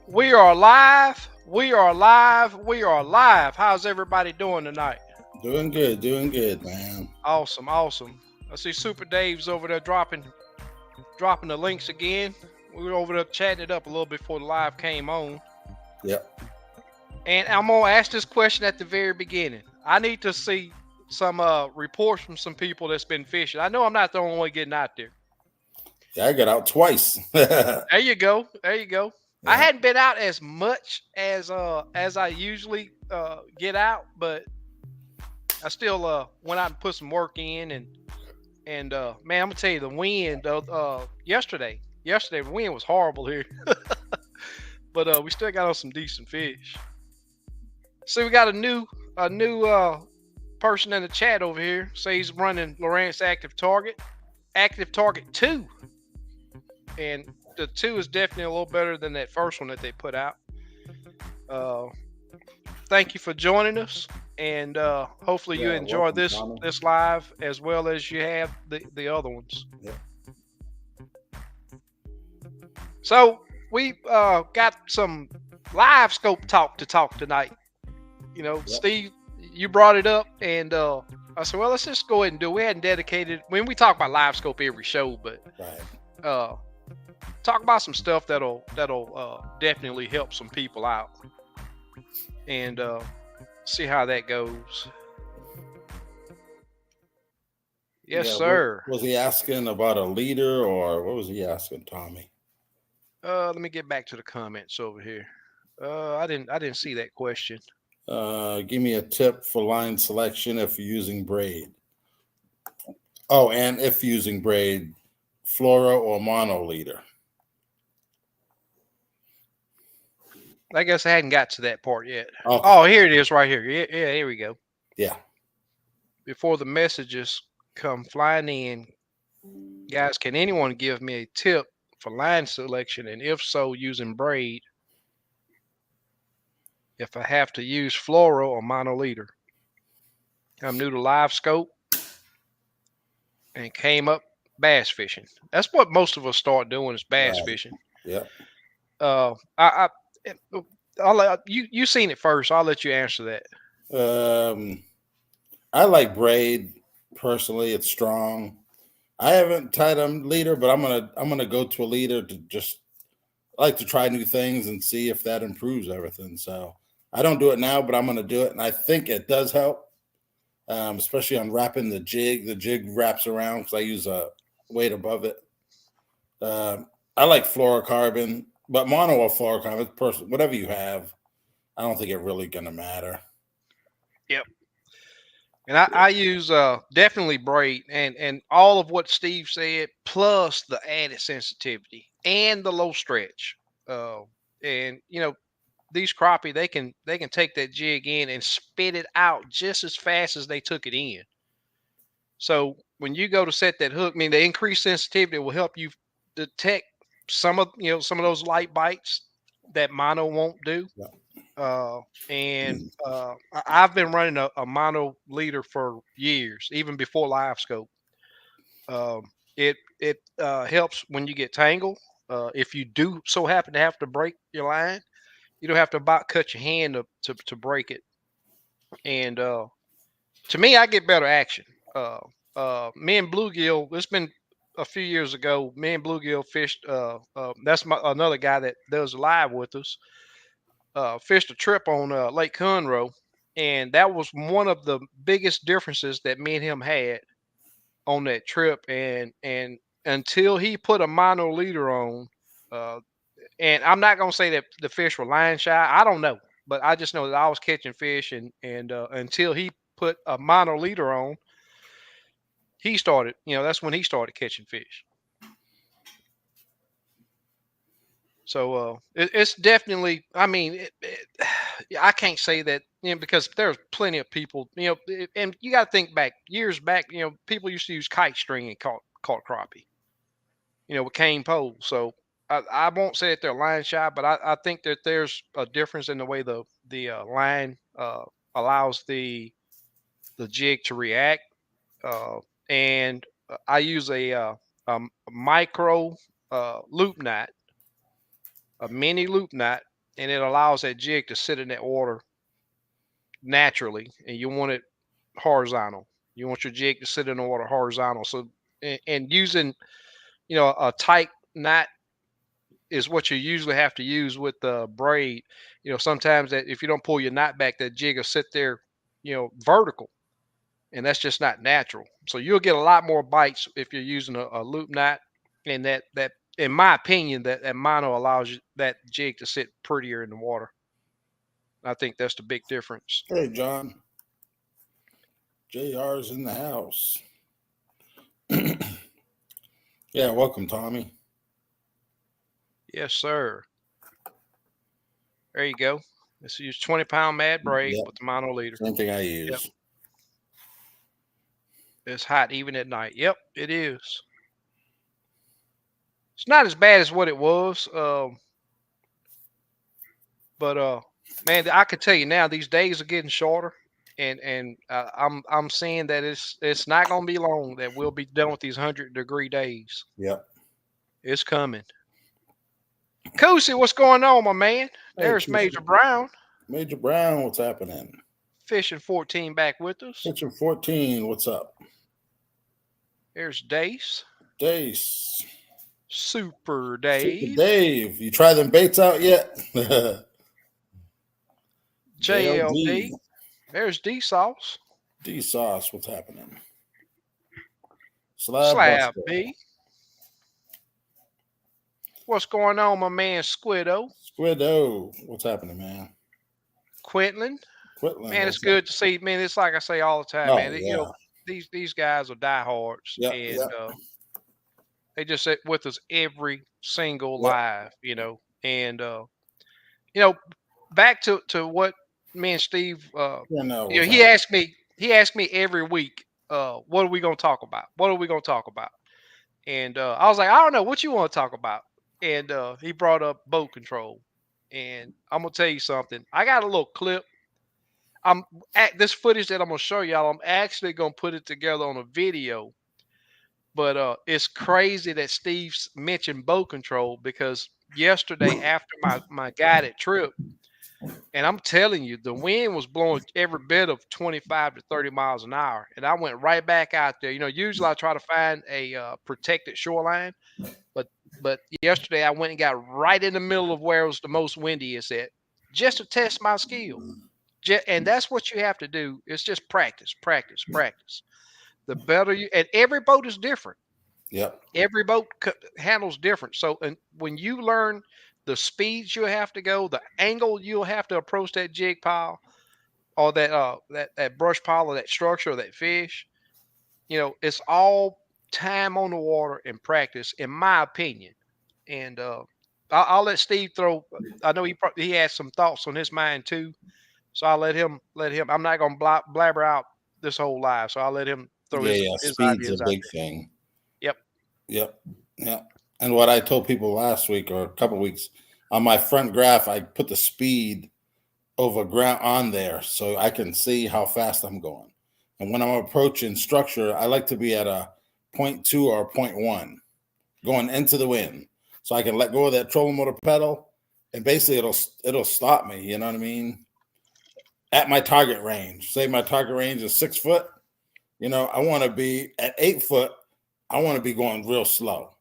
We are live. We are live. We are live. How's everybody doing tonight? Doing good, man. Awesome, awesome. I see Super Dave's over there dropping the links again. We were over there chatting it up a little before the live came on. Yep. And I'm gonna ask this question at the very beginning. I need to see some reports from some people that's been fishing. I know I'm not the only one getting out there. Yeah, I got out twice. Yeah. There you go. There you go. I hadn't been out as much as I usually get out, but I still went out and put some work in and man, I'm gonna tell you the wind yesterday the wind was horrible here. But we still got on some decent fish. See, we got a new person in the chat over here. Say he's running Lowrance Active Target 2. And the 2 is definitely a little better than that first one that they put out. Thank you for joining us, and hopefully you enjoy this live as well as you have the other ones. Yep. So we got some Livescope talk to talk tonight. You know, Steve, you brought it up, and I said, well, let's just go ahead and do it. We hadn't dedicated when we talk about Livescope every show, but talk about some stuff that'll definitely help some people out, and see how that goes. Yes, sir. Was he asking about a leader, or what was he asking, Tommy? Let me get back to the comments over here. I didn't see that question. Give me a tip for line selection if you're using braid. Oh, and if using braid, fluoro or mono leader. I guess I hadn't got to that part yet. Okay. Oh, here it is right here. Yeah, here we go. Yeah. Before the messages come flying in, guys, can anyone give me a tip for line selection, and if so, using braid? If I have to use fluoro or mono leader. I'm new to Livescope and came up bass fishing. That's what most of us start doing is bass fishing. Yeah. I'll let you seen it first. I'll let you answer that. I like braid personally. It's strong. I haven't tied a leader, but I'm gonna go to a leader to just like to try new things and see if that improves everything. So I don't do it now, but I'm gonna do it, and I think it does help, especially on wrapping the jig. The jig wraps around because I use a weight above it. I like fluorocarbon. But mono or fluorocarbon, person, whatever you have, I don't think it really gonna matter. Yep. And I use definitely braid and all of what Steve said, plus the added sensitivity and the low stretch. And you know, these crappie they can take that jig in and spit it out just as fast as they took it in. So when you go to set that hook, I mean, the increased sensitivity will help you detect some of those light bites that mono won't do. I've been running a mono leader for years, even before Livescope. It helps when you get tangled. If you do so happen to have to break your line, you don't have to about cut your hand to break it. And to me, I get better action. Me and Bluegill, it's been a few years ago, me and Bluegill fished. That's another guy that does live with us. Fished a trip on Lake Conroe, and that was one of the biggest differences that me and him had on that trip. And until he put a mono leader on, and I'm not gonna say that the fish were line shy. I don't know, but I just know that I was catching fish, and until he put a mono leader on, he started. That's when he started catching fish. So it's definitely. I mean, I can't say that because there's plenty of people. And you got to think back years back. People used to use kite string and caught crappie. With cane poles. So I won't say that they're line shy, but I think that there's a difference in the way the line allows the jig to react. And I use a micro loop knot, a mini loop knot and it allows that jig to sit in that water naturally, and you want it horizontal. You want your jig to sit in the water horizontal. So, and using, a tight knot is what you usually have to use with the braid. Sometimes that if you don't pull your knot back, that jig will sit there, vertical, and that's just not natural. So you'll get a lot more bites if you're using a loop knot, and that in my opinion that mono allows that jig to sit prettier in the water. I think that's the big difference. Hey, John. JR's in the house. Yeah, welcome, Tommy. Yes, sir. There you go. Let's use 20-pound mad braid Yep. with the mono leader. Same thing I Yep. use. It's hot even at night. Yep, it is. It's not as bad as what it was. But man, I can tell you now, these days are getting shorter, and I'm seeing that it's not gonna be long that we'll be done with these 100-degree days. Yep. It's coming. Cozy, what's going on, my man? Hey, There's Major Brown, Major Brown, what's happening? fishing 14 back with us. Kitchen 14, what's up? There's Dace, Dace. Super Super Dave, Dave. You try them baits out yet? JLD. There's D Sauce, D Sauce, what's happening? Slab Buster. B. What's going on, my man Squiddo? Squiddo, what's happening, man? Quinlan. Quitland, Man, it's good to see. Man, it's like I say all the time, Oh, man. yeah. These guys are diehards, Yep, and yep. they just sit with us every single Yep. live, and back to what me and Steve, he asked me every week, what are we gonna talk about? What are we gonna talk about? And I was like, I don't know what you want to talk about. And he brought up boat control, and I'm gonna tell you something. I got a little clip. I'm at this footage that I'm gonna show y'all. I'm actually gonna put it together on a video. But it's crazy that Steve's mentioned boat control because yesterday after my guided trip, and I'm telling you, the wind was blowing every bit of 25 to 30 miles an hour, and I went right back out there. Usually I try to find a protected shoreline, but yesterday I went and got right in the middle of where it was the most windiest at, just to test my skill. And that's what you have to do. It's just practice, practice, practice. The better you, and every boat is different. Yep. Every boat handles different. So, and when you learn the speeds you have to go, the angle you'll have to approach that jig pile or that brush pile or that structure or that fish, it's all time on the water and practice, in my opinion. And I'll let Steve throw. I know he has some thoughts on his mind too. So I'll let him. I'm not gonna blabber out this whole live. So I'll let him throw his Yeah. his Speed's a ideas out big there. thing. Yep. Yep. Yep. And what I told people last week or a couple weeks on my front graph, I put the speed over ground on there so I can see how fast I'm going. And when I'm approaching structure, I like to be at a 0.2 or 0.1 going into the wind, so I can let go of that trolling motor pedal, and basically it'll stop me. You know what I mean? At my target range. Say my target range is 6 foot. I want to be at 8 foot. I want to be going real slow.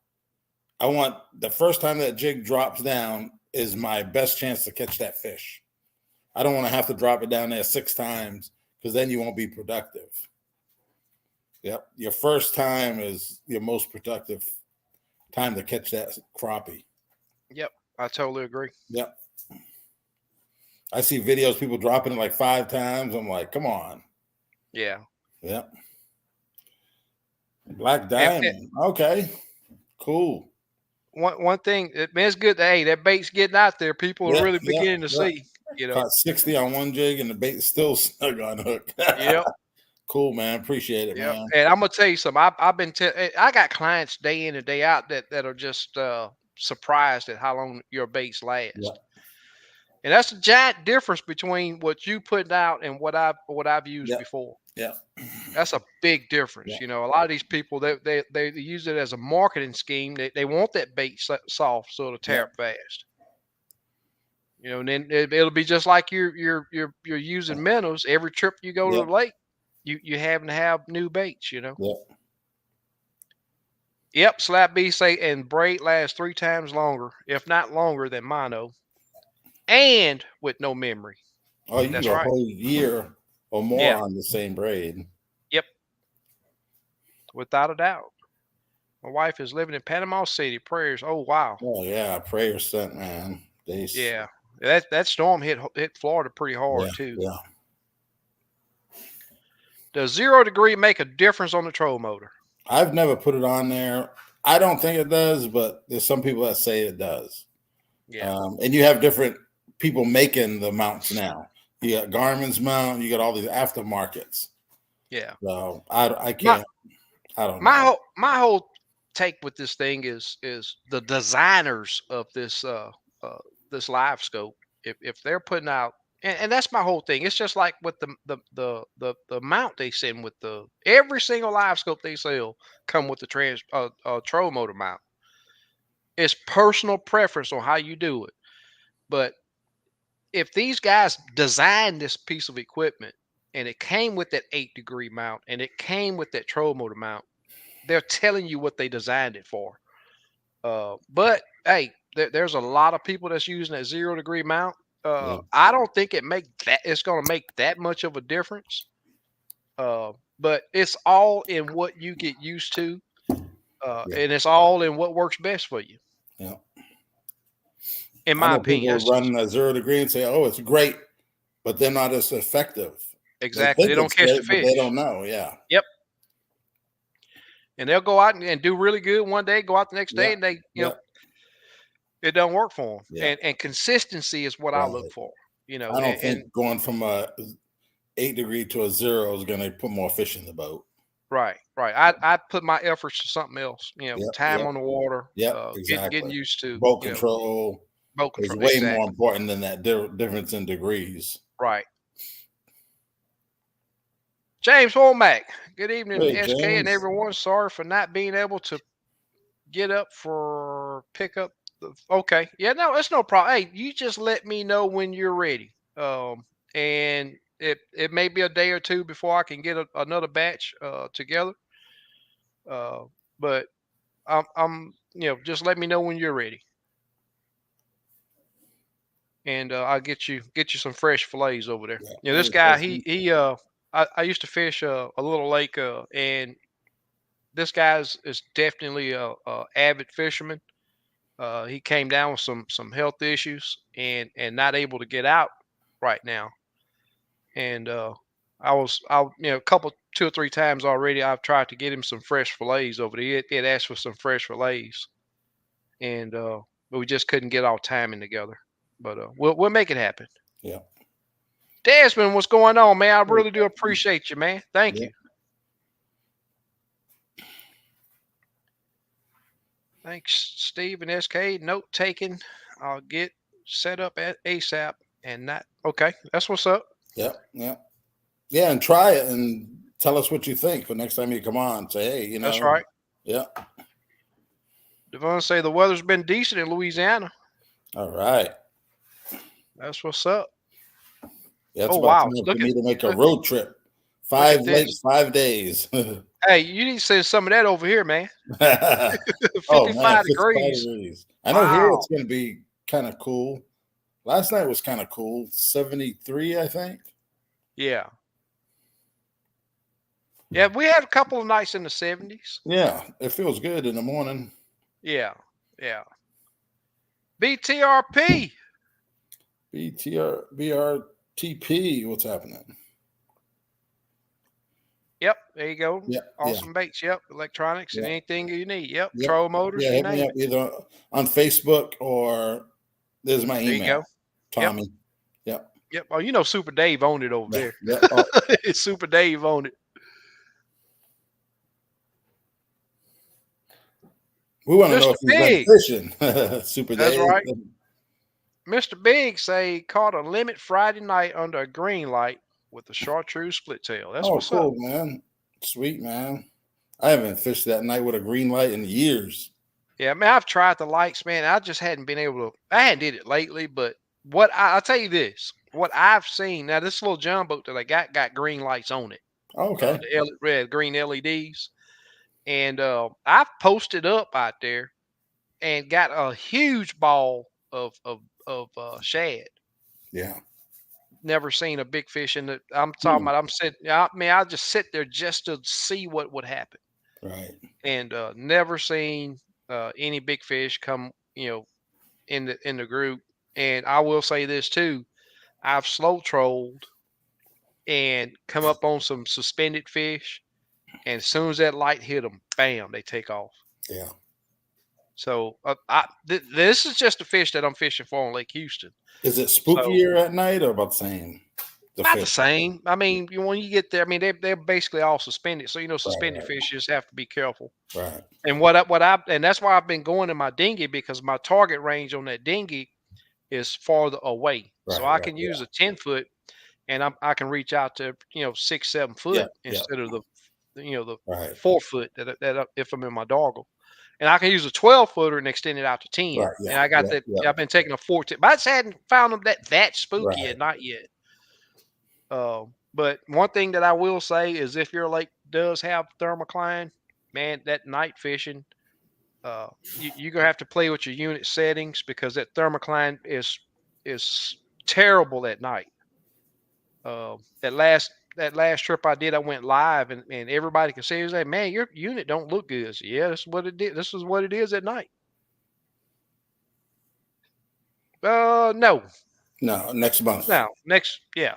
I want the first time that jig drops down is my best chance to catch that fish. I don't want to have to drop it down there 6 times because then you won't be productive. Yep. Your first time is your most productive time to catch that crappie. Yep. I totally agree. Yep. I see videos people dropping it like 5 times. I'm like, come on. Yeah. Yep. Black Diamond. Okay. Cool. One thing, man, it's good. Hey, that bait's getting out there. People are really beginning to see. Caught 60 on one jig and the bait still snug on hook. Yep. Cool, man. Appreciate it, Yep. man. And I'm gonna tell you something. I've been I got clients day in and day out that are just surprised at how long your baits last. Yep. And that's a giant difference between what you put out and what I've used before. Yeah. That's a big difference. A lot of these people they use it as a marketing scheme. They want that bait soft so it'll tear up fast. And then it'll be just like you're using minnows. Every trip you go to Yep. the lake, you having to have new baits. Yep. Yep, Slap B say and braid lasts 3 times longer, if not longer than mono, and with no memory. Oh, you can That's go a right. whole year or more Yeah. on the same braid. Yep. Without a doubt. My wife is living in Panama City. Prayers. Oh wow. Oh yeah, prayer sent, man. Yeah. That storm hit Florida pretty Yeah, hard too. yeah. Does 0 degree make a difference on the troll motor? I've never put it on there. I don't think it does, but there's some people that say it does. Yeah. And you have different people making the mounts now. You got Garmin's mount, you got all these aftermarkets. Yeah. So I My can't. I don't my know. whole my whole take with this thing is the designers of uh this live scope. If they're putting out, and that's my whole thing. It's just like with the mount they send with the every single live scope they sell come with the troll motor mount. It's personal preference on how you do it. But if these guys designed this piece of equipment and it came with that 8 degree mount and it came with that troll motor mount, they're telling you what they designed it for. But hey, there's a lot of people that's using that 0 degree mount. Yeah, I don't think it's going to make that much of a difference. But it's all in what you get used to, yeah, and it's all in what works best for you. yeah. In I my know opinion, people that's just run a 0 degree and say, "Oh, it's great," but they're not as effective. They exactly. They think don't it's catch the great, but they fish. don't know. Yeah, Yep. And they'll go out and do really good one day, go out the next day, yeah, and they, yeah, it don't work for them. yeah. And consistency is what I look Right. for. I don't And think going from a 8 degree to a 0 is going to put more fish in the boat. right, right. I put my efforts to something else. Yep, Time yep, on the water, yep. getting Exactly. used to, Boat control boat is control. way more Exactly. important than that difference in degrees. Right. James Womack. Good evening, Hey, SK and James. everyone. Sorry for not being able to get up for pick up. Okay. Yeah. No, it's no problem. Hey, you just let me know when you're ready. And it may be a day or two before I can get another batch together. Uh, but I'm just let me know when you're ready, and I'll get you some fresh fillets over there. Yeah. This Hey, guy listen. I used to fish a little lake, and this guy's is definitely a avid fisherman. He came down with some health issues and not able to get out right now, and a couple 2 or 3 times already I've tried to get him some fresh fillets over there. He had asked for some fresh fillets, and but we just couldn't get our timing together. But we'll make it happen. Yeah. Desmond, what's going on, man? I Hey, really do appreciate you, man. Thank yeah. you. Thanks, Steve and SK. Note taken. I'll get set up at ASAP and not okay. That's what's up. Yeah. Yeah. Yeah. And try it and tell us what you think for next time you come on. Say, hey, That's right. yeah. Devon say the weather's been decent in Louisiana. All right. That's what's up. Yeah, it's Oh about wow. time for Look at me to make a look, road trip. look 5 at lakes, this. 5 days. Hey, you need to send some of that over here, man. Oh man, 55 55 degrees. degrees. I know here Wow. it's going to be kind of cool. Last night was kind of cool, 73, I think. Yeah. Yeah, we had a couple of nights in the 70s. Yeah, it feels good in the morning. Yeah. Yeah. BTRP. BRTP, what's happening? Yep, there you go. Yeah, yeah, Awesome baits. Yep, electronics and yeah, anything you need. Yep, yep. troll motors, Yeah, you hit me name up it. either on Facebook or there's my There you email, go. Yep, Tommy. Yep, yep. Oh, Super Dave owned it over yeah, there. yeah. Oh, It's Super Dave owned it. we want to know Mr. if he's been Big. fishing. Super That's Dave. right. Mr. Big say caught a limit Friday night under a green light with a chartreuse split tail. That's Oh, what's up. cool, man. Sweet, man. I haven't fished that night with a green light in years. Yeah, I mean, I've tried the lights, man. I just hadn't been able to. I hadn't did it lately, but I'll tell you this, what I've seen now, this little John boat that I got green lights on it, Okay. the red green LEDs, and I've posted up out there and got a huge ball of shad. Yeah. Never seen a big fish in the. I'm talking Hmm. about. I'm sitting. I mean, I just sit there just to see what would happen, Right. and never seen any big fish come. In the group. And I will say this too: I've slow trolled and come up on some suspended fish, and as soon as that light hit them, bam, they take off. Yeah. So this is just a fish that I'm fishing for on Lake Houston. Is it So spookier at night or about the same? The not the fish. same. I Yeah. mean, when you get there, I mean they're basically all suspended. So Right. suspended fish you just have to be careful. Right. And and that's why I've been going in my dinghy, because my target range on that dinghy is farther away. So Right. I Right. can use Yeah. a 10 foot, and I can reach out to 6, 7 foot Yeah. Yeah. instead of the Right. 4 foot if I'm in my doggle. And I can use a 12 footer and extend it out to 10. Right. Yeah. And I got Yeah. that. Yeah. I've been taking a 14, but I just hadn't found them that spooky Right. yet, not yet. But one thing that I will say is, if your lake does have thermocline, man, that night fishing, you're gonna have to play with your unit settings, because that thermocline is terrible at night. That last trip I did, I went live, and everybody could see. It was like, man, your unit don't look good. I said, yeah, this is what it did. This is what it is at night. No, No. Next month. no, next, yeah.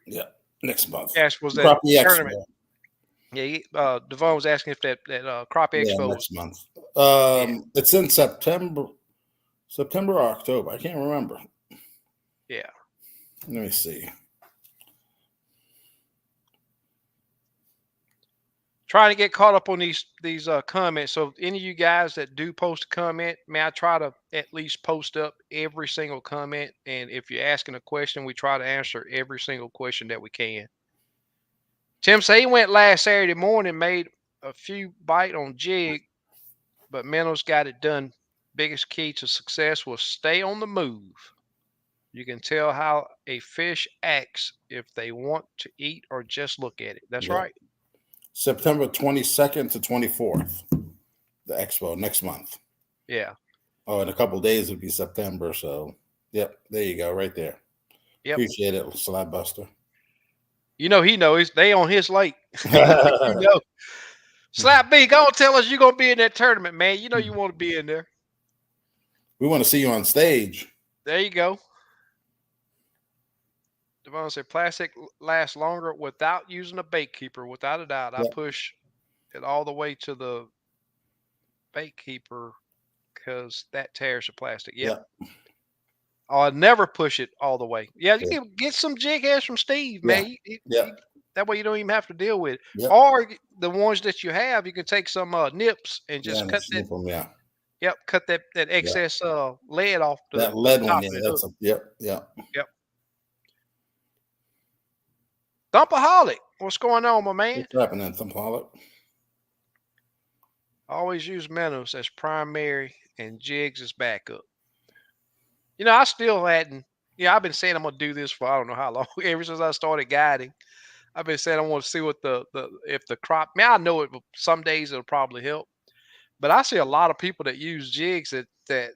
Yeah. Next month. Ash was that Crappie tournament. Expo. Yeah, Devon was asking if that crop Yeah. expo was. Next month. Yeah, It's in September. September or October. I can't remember. yeah. Let me see. Trying to get caught up on these comments. So any of you guys that do post a comment, may I try to at least post up every single comment. And if you're asking a question, we try to answer every single question that we can. Tim said he went last Saturday morning, made a few bite on jig, but minnows got it done. Biggest key to success was stay on the move. You can tell how a fish acts if they want to eat or just look at it. That's Yeah. right. September 22nd to 24th. The expo next month. Yeah. Oh, in a couple days it'll be September. So, yep, there you go, right there. Yep. Appreciate it, Slab Buster. He knows they on his lake. you know. Slap B, go on, tell us you're gonna be in that tournament, man. You know you want to be in there. We want to see you on stage. There you go. Devon said plastic lasts longer without using a bait keeper, without a doubt. I Yep. push it all the way to the bait keeper because that tears the plastic. Yep. Yep. I never push it all the way. Yeah, you Yeah. can get some jig heads from Steve, Yeah. man. Yep. That way you don't even have to deal with it. Yep. Or the ones that you have, you can take some nips and Yeah, just and cut that. snip 'em, yeah. Yep, cut that Yeah. excess lead off That the lead one, top yeah, of the hook. that's a yep, yep. Yep. Thumpaholic, what's going on, my man? What's happening, Thumpaholic? Always use minnows as primary and jigs as backup. I still hadn't. I've been saying I'm gonna do this for I don't know how long. Ever since I started guiding, I've been saying I want to see what the if the crop. Man, I know it. Some days it'll probably help, but I see a lot of people that use jigs that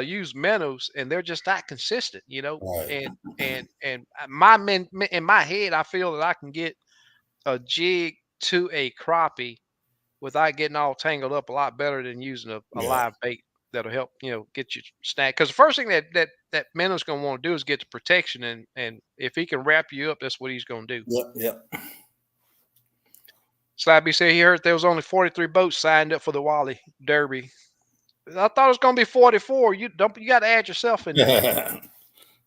use minnows, and they're just not consistent. Right. And my men in my head, I feel that I can get a jig to a crappie without getting all tangled up a lot better than using a Yeah. live bait that'll help get you snagged. Because the first thing that minnow's going to want to do is get the protection, and if he can wrap you up, that's what he's going to do. Yep, yep. Slabby said he heard there was only 43 boats signed up for the Wally Derby. I thought it was going to be 44. You got to add yourself in there.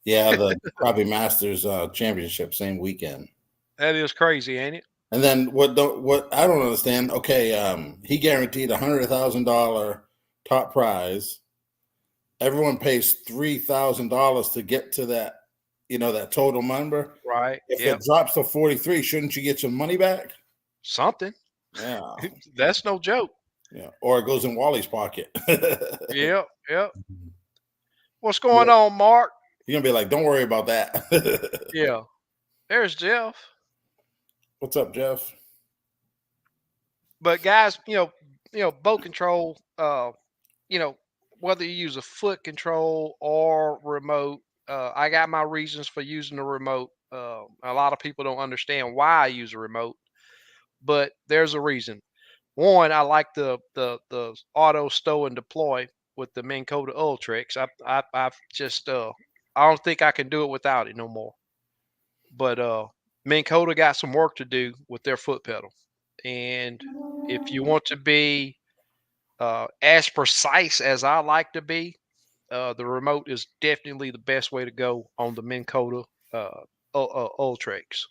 Yeah, the Crappie Masters Championship same weekend. That is crazy, ain't it? And then what I don't understand, okay, he guaranteed $100,000 top prize. Everyone pays $3,000 to get to that, that total number. Right. If Yep. it drops to 43, shouldn't you get your money back? Something. Yeah. That's no joke. Yeah. Or it goes in Wally's pocket. Yep. What's going on, Mark? You're gonna be like, don't worry about that. Yeah. There's Jeff. What's up, Jeff? But guys, boat control, you know, whether you use a foot control or remote, I got my reasons for using the remote. A lot of people don't understand why I use a remote, but there's a reason. One, I like the auto stow and deploy with the Minn Kota Ultrex. I've just I don't think I can do it without it no more. But Minn Kota got some work to do with their foot pedal, and if you want to be as precise as I like to be, the remote is definitely the best way to go on the Minn Kota Ultrex.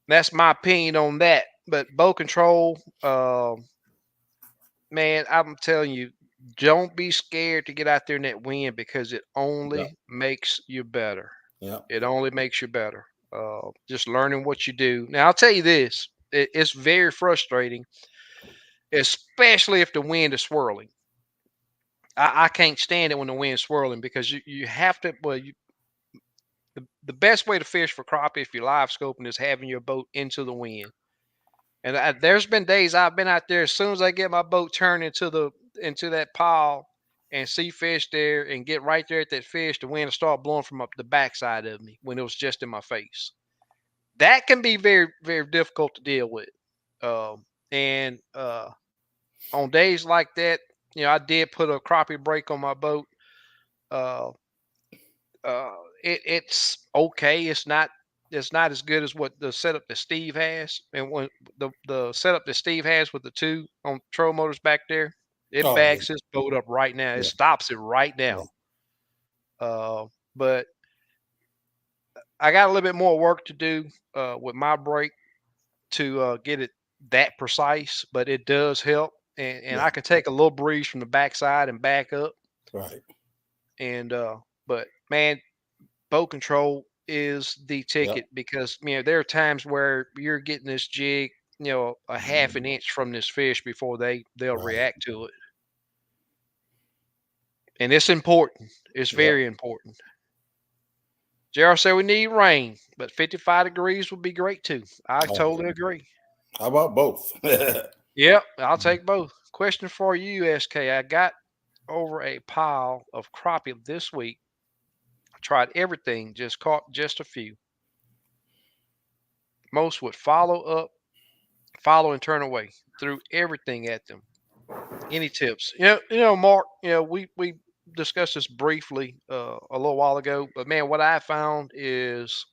That's my opinion on that. But bow control, man, I'm telling you, don't be scared to get out there in that wind because it Yeah, only makes you better. yeah. It only makes you better. Just learning what you do. Now, I'll tell you this: it's very frustrating, especially if the wind is swirling. I can't stand it when the wind's swirling because you have to. Well, the best way to fish for crappie if you're live scoping is having your boat into the wind. And there's been days I've been out there as soon as I get my boat turned into that pile and see fish there and get right there at that fish, the wind will start blowing from up the backside of me when it was just in my face. That can be very, very difficult to deal with. And on days like that, I did put a crappie brake on my boat. Uh, it's okay. It's not as good as what the setup that Steve has, and when the setup that Steve has with the two on troll motors back there, it Oh, yeah, bags his boat up right now. It yeah, stops it right yeah, now. But I got a little bit more work to do with my brake to get it that precise, but it does help, and yeah. I can take a little breeze from the backside and back up, Right. and but man, boat control is the Yep. ticket because there are times where you're getting this jig a half an inch from this fish before they'll Right. react to it, and it's important. It's Yep. very important. JR said we need rain, but 55 degrees would be great too. I Oh, totally agree. how about both? Yep, I'll take both. Question for you, SK. I got over a pile of crappie this week. I tried everything, just caught just a few. Most would follow and turn away. Threw everything at them. Any tips? Mark. We discussed this briefly a little while ago, but man, what I found is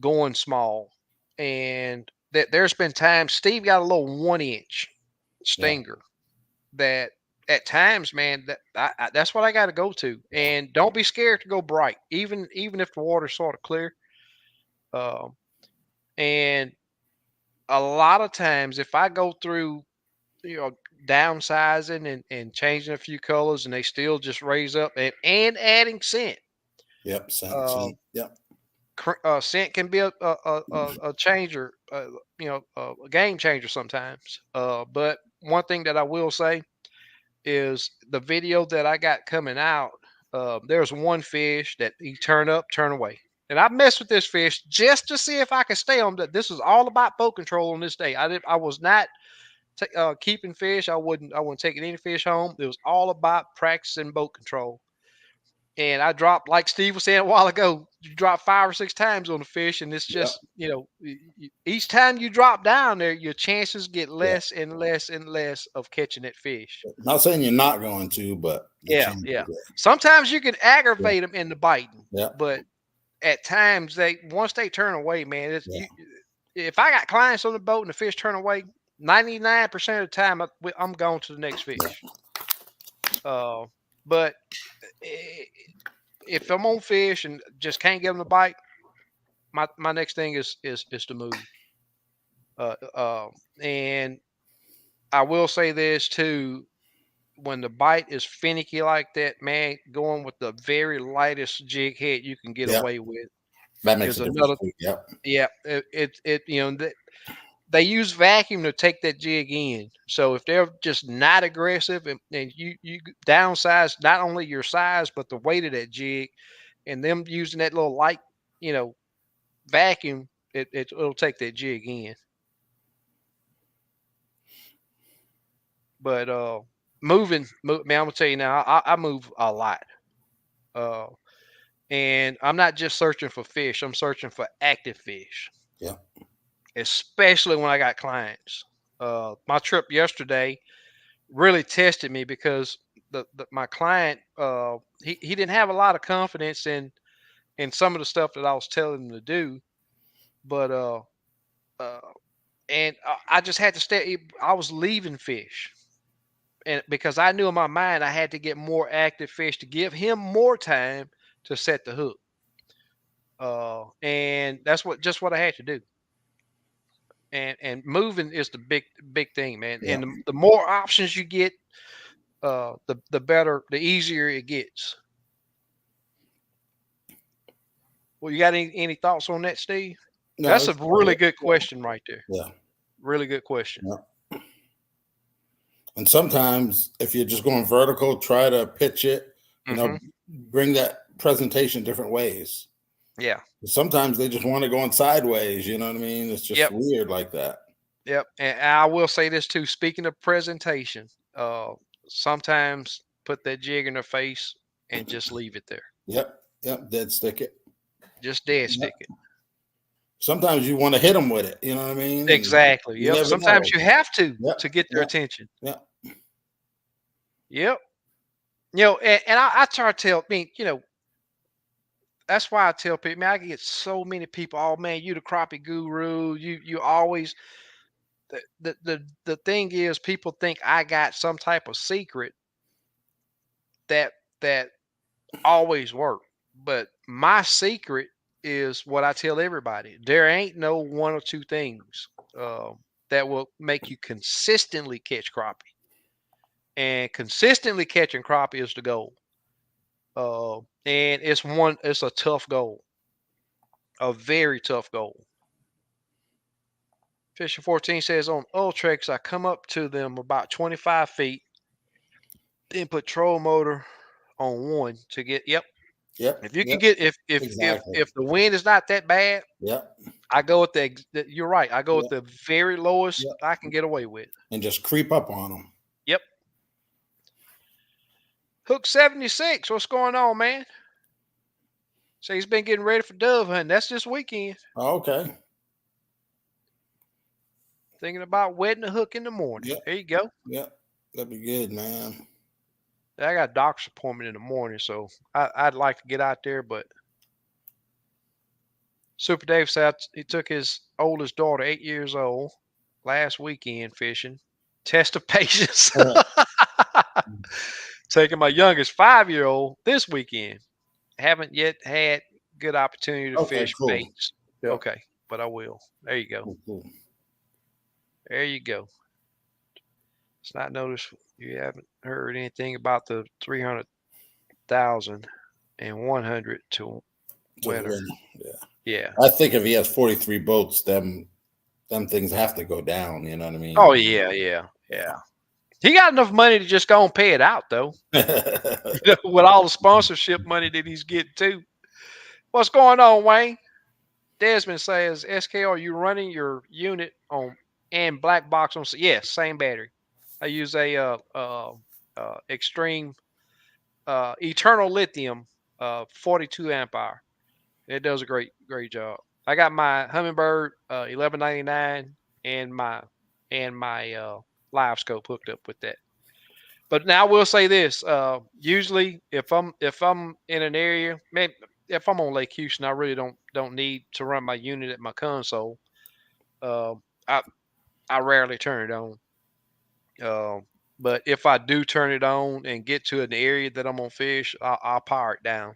going small, and that there's been times Steve got a little 1 inch Yeah, stinger that at times, man, that's what I got to go to, yeah, and don't be scared to go bright, even if the water's sort of clear. Um, and a lot of times, if I go through you know, downsizing and changing a few colors, and they still just raise up and adding scent. yep. Sent, Uh, sent. Yep. Scent can be a changer, a game changer sometimes. But one thing that I will say is the video that I got coming out. There's one fish that he turn up, turn away. And I messed with this fish just to see if I could stay on. That this was all about boat control on this day. I was not keeping fish. I wasn't taking any fish home. It was all about practicing boat control. And I dropped, like Steve was saying a while ago, you drop 5 or 6 times on the fish, and it's Yep. just each time you drop down there, your chances get Yeah. less and less and less of catching that fish. Not saying you're not going to, but the Yeah, chances. yeah. Yeah. Sometimes you can Yeah. aggravate them into biting, Yeah. but at times they once they turn away, man, Yeah. if I got clients on the boat and the fish turn away, 99% of the time I'm going to the next Yeah. fish. But i- if I'm on fish and just can't get them to bite, my next thing is to move. Uh, uh, and I will say this too: when the bite is finicky like that, man, going with the very lightest jig head you can get Yeah. away with That makes is a difference another. too. Yep. Yeah, it they use vacuum to take that jig in. So if they're just not aggressive and you downsize not only your size but the weight of that jig, and them using that little light, you know, vacuum, it'll take that jig in. But man, I'm gonna tell you now, I move a lot. Uh, and I'm not just searching for fish. I'm searching for active fish, Yeah. especially when I got clients. My trip yesterday really tested me because my client he didn't have a lot of confidence in some of the stuff that I was telling him to do, but uh and I just had to stay. I was leaving fish, and because I knew in my mind I had to get more active fish to give him more time to set the hook. And that's what I had to do. And moving is the big thing, man. Yeah. And the more options you get, the better, the easier it gets. Well, you got any thoughts on that, Steve? No, That's a it's really good question right there. yeah. Really good question. Yeah. And sometimes if you're just going vertical, try to pitch it, Hmm. bring that presentation different ways. Yeah. Sometimes they just want to go in sideways, you know what I mean? It's just Yep. weird like that. Yep. And I will say this too. Speaking of presentation, uh, sometimes put that jig in their face and just leave it there. Yep. Yep. Dead stick it. Just dead Yep. stick it. Sometimes you want to hit them with it, you know what I mean? And Exactly. you Yep. never Sometimes know. you have Yep. to get their Yep. attention. Yep. Yep. And I try to tell me, that's why I tell people, man, I get so many people, oh man, you the crappie guru. You always the thing is people think I got some type of secret that that always work. But my secret is what I tell everybody. There ain't no one or two things that will make you consistently catch crappie. And consistently catching crappie is the goal. And it's a tough goal, a very tough goal. Fishing 14 says on Ultrex, I come up to them about 25 feet, then put troll motor on one to get. Yep. Yep. If you can Yep. get Exactly. if the wind is not that bad, Yep. I go with you're right. I go with Yep. the very lowest Yep. I can get away with. And just creep up on them. Yep. Hook 76. What's going on, man? So he's been getting ready for dove hunting. That's this weekend. Oh, okay. Thinking about wetting the hook in the morning. Yep. There you go. Yep. That'd be good, man. I got a doctor's appointment in the morning, so I'd like to get out there, but Super Dave said he took his oldest daughter, 8 years old, last weekend fishing. Test of patience. Taking my youngest 5-year old this weekend. Haven't yet had good opportunity to Okay, fish cool. baits. Yep. Okay, but I will. There you go. Cool, cool. There you go. It's not noticed you haven't heard anything about the 300,000 and 100 to To winter. win. Yeah. Yeah. I think if he has 43 boats, them things have to go down, you know what I mean? Oh yeah. He got enough money to just go and pay it out though. With all the sponsorship money that he's getting too. What's going on, Wayne? Desmond says, SK, are you running your unit on and black box on? Yes, same battery. I use a extreme eternal lithium 42 amp hour. It does a great job. I got my Humminbird 1199 and my Livescope hooked up with that. But now I will say this: usually, if I'm in an area, maybe if I'm on Lake Houston, I really don't need to run my unit at my console. Uh, I I rarely turn it on. Uh, but if I do turn it on and get to an area that I'm on fish, I'll power it down.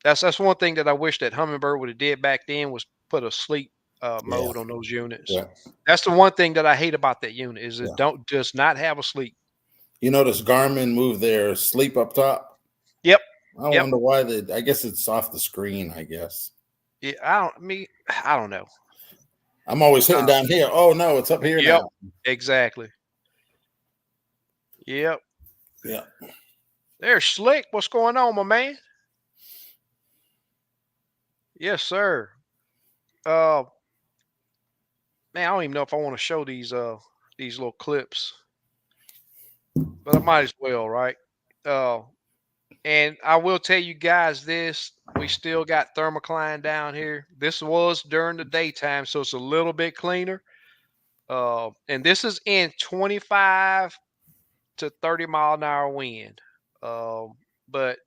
That's one thing that I wish that Humminbird would have did back then was put a sleep Yeah. mode on those units. Yeah. That's the one thing that I hate about that unit is it Yeah. does not have a sleep. You notice Garmin moved their sleep up top? Yep. I Yep. wonder why I guess it's off the screen, I guess. Yeah, I don't know. I'm always hitting Uh, down here. Oh no, it's up here yep, now. exactly. Yep. Yeah. There's Slick. What's going on, my man? Yes, sir. Uh, man, I don't even know if I want to show these little clips, but I might as well, right? Uh, and I will tell you guys this: we still got thermocline down here. This was during the daytime, so it's a little bit cleaner. And this is in 25 to 30-mile-an-hour wind. But